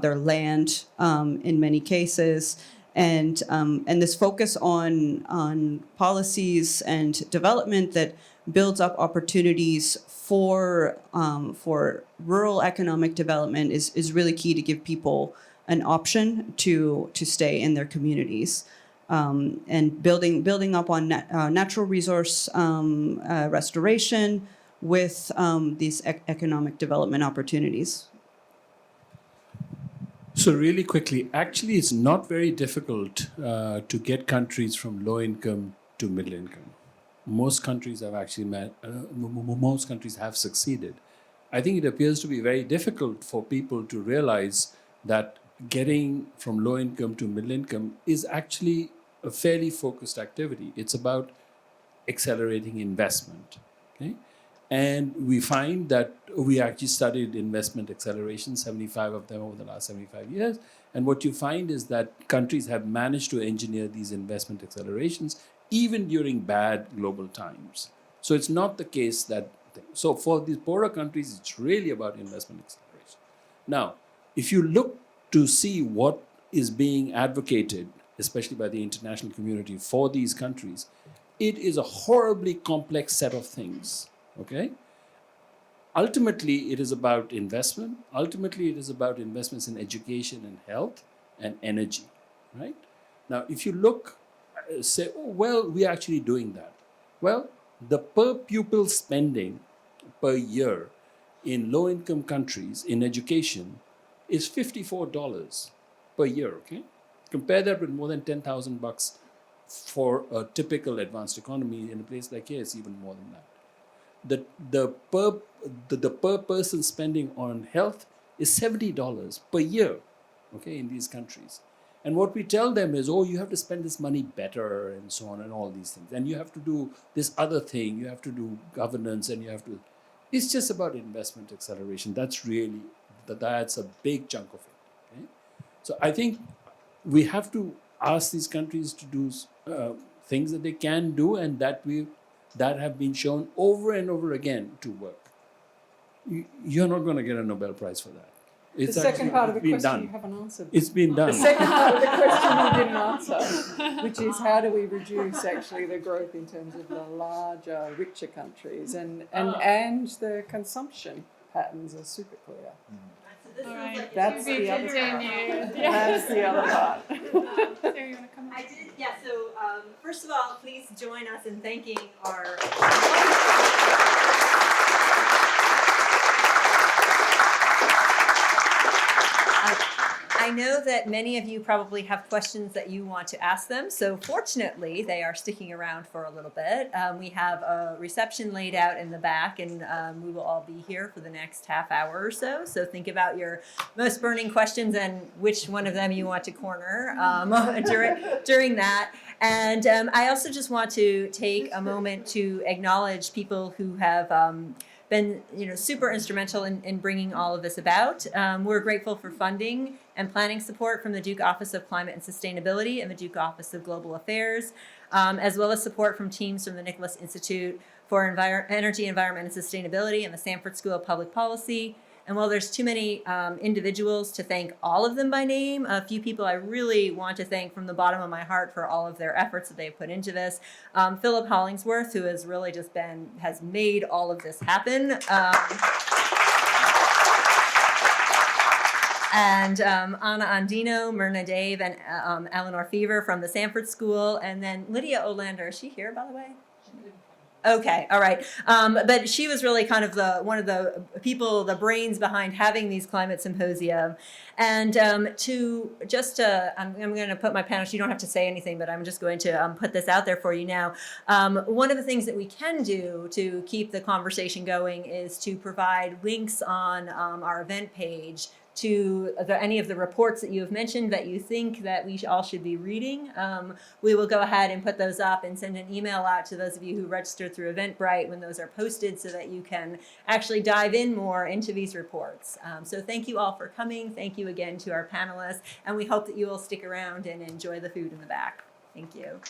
their land, in many cases. And this focus on policies and development that builds up opportunities for rural economic development is really key to give people an option to stay in their communities, and building up on natural resource restoration with these economic development opportunities. So really quickly, actually, it's not very difficult to get countries from low income to middle income. Most countries have actually most countries have succeeded. I think it appears to be very difficult for people to realize that getting from low income to middle income is actually a fairly focused activity. It's about accelerating investment. Okay? And we find that we actually studied investment acceleration, 75 of them over the last 75 years. And what you find is that countries have managed to engineer these investment accelerations even during bad global times. So it's not the case that, so for these poorer countries, it's really about investment acceleration. Now, if you look to see what is being advocated, especially by the international community for these countries, it is a horribly complex set of things, okay? Ultimately, it is about investment. Ultimately, it is about investments in education and health and energy, right? Now, if you look, say, oh, well, we're actually doing that. Well, the per pupil spending per year in low-income countries in education is $54 per year, okay? Compare that with more than $10,000 for a typical advanced economy. In a place like here, it's even more than that. The per person spending on health is $70 per year, okay, in these countries. And what we tell them is, oh, you have to spend this money better and so on and all these things. And you have to do this other thing, you have to do governance and you have to, it's just about investment acceleration. That's really, that's a big chunk of it, okay? So I think we have to ask these countries to do things that they can do and that have been shown over and over again to work. You're not going to get a Nobel Prize for that. The second part of the question you haven't answered. It's been done. The second part of the question you didn't answer, which is how do we reduce actually the growth in terms of the larger, richer countries and the consumption patterns are super clear. This All sounds right. like That's To be the other part. continued. That's the other part. Sarah, you want to come up? I did, yeah, so first of all, please join us in thanking our I know that many of you probably have questions that you want to ask them, so fortunately they are sticking around for a little bit. We have a reception laid out in the back and we will all be here for the next half hour or so. So think about your most burning questions and which one of them you want to corner during that. And I also just want to take a moment to acknowledge people who have been super instrumental in bringing all of this about. We're grateful for funding and planning support from the Duke Office of Climate and Sustainability and the Duke Office of Global Affairs, as well as support from teams from the Nicholas Institute for Energy, Environment, and Sustainability and the Sanford School of Public Policy. And while there's too many individuals to thank all of them by name, a few people I really want to thank from the bottom of my heart for all of their efforts that they've put into this. Philip Hollingsworth, who has really just has made all of this happen. And Anna Andino, Myrna Dave, and Eleanor Fever from the Sanford School. And then Lydia Olander, is she here, by the way? Okay, all right. But she was really kind of one of the people, the brains behind having these climate symposia. And I'm going to put my panel, you don't have to say anything, but I'm just going to put this out there for you now. One of the things that we can do to keep the conversation going is to provide links on our event page to any of the reports that you have mentioned that you think that we all should be reading. We will go ahead and put those up and send an email out to those of you who registered through Eventbrite when those are posted so that you can actually dive in more into these reports. So thank you all for coming. Thank you again to our panelists, and we hope that you will stick around and enjoy the food in the back. Thank you.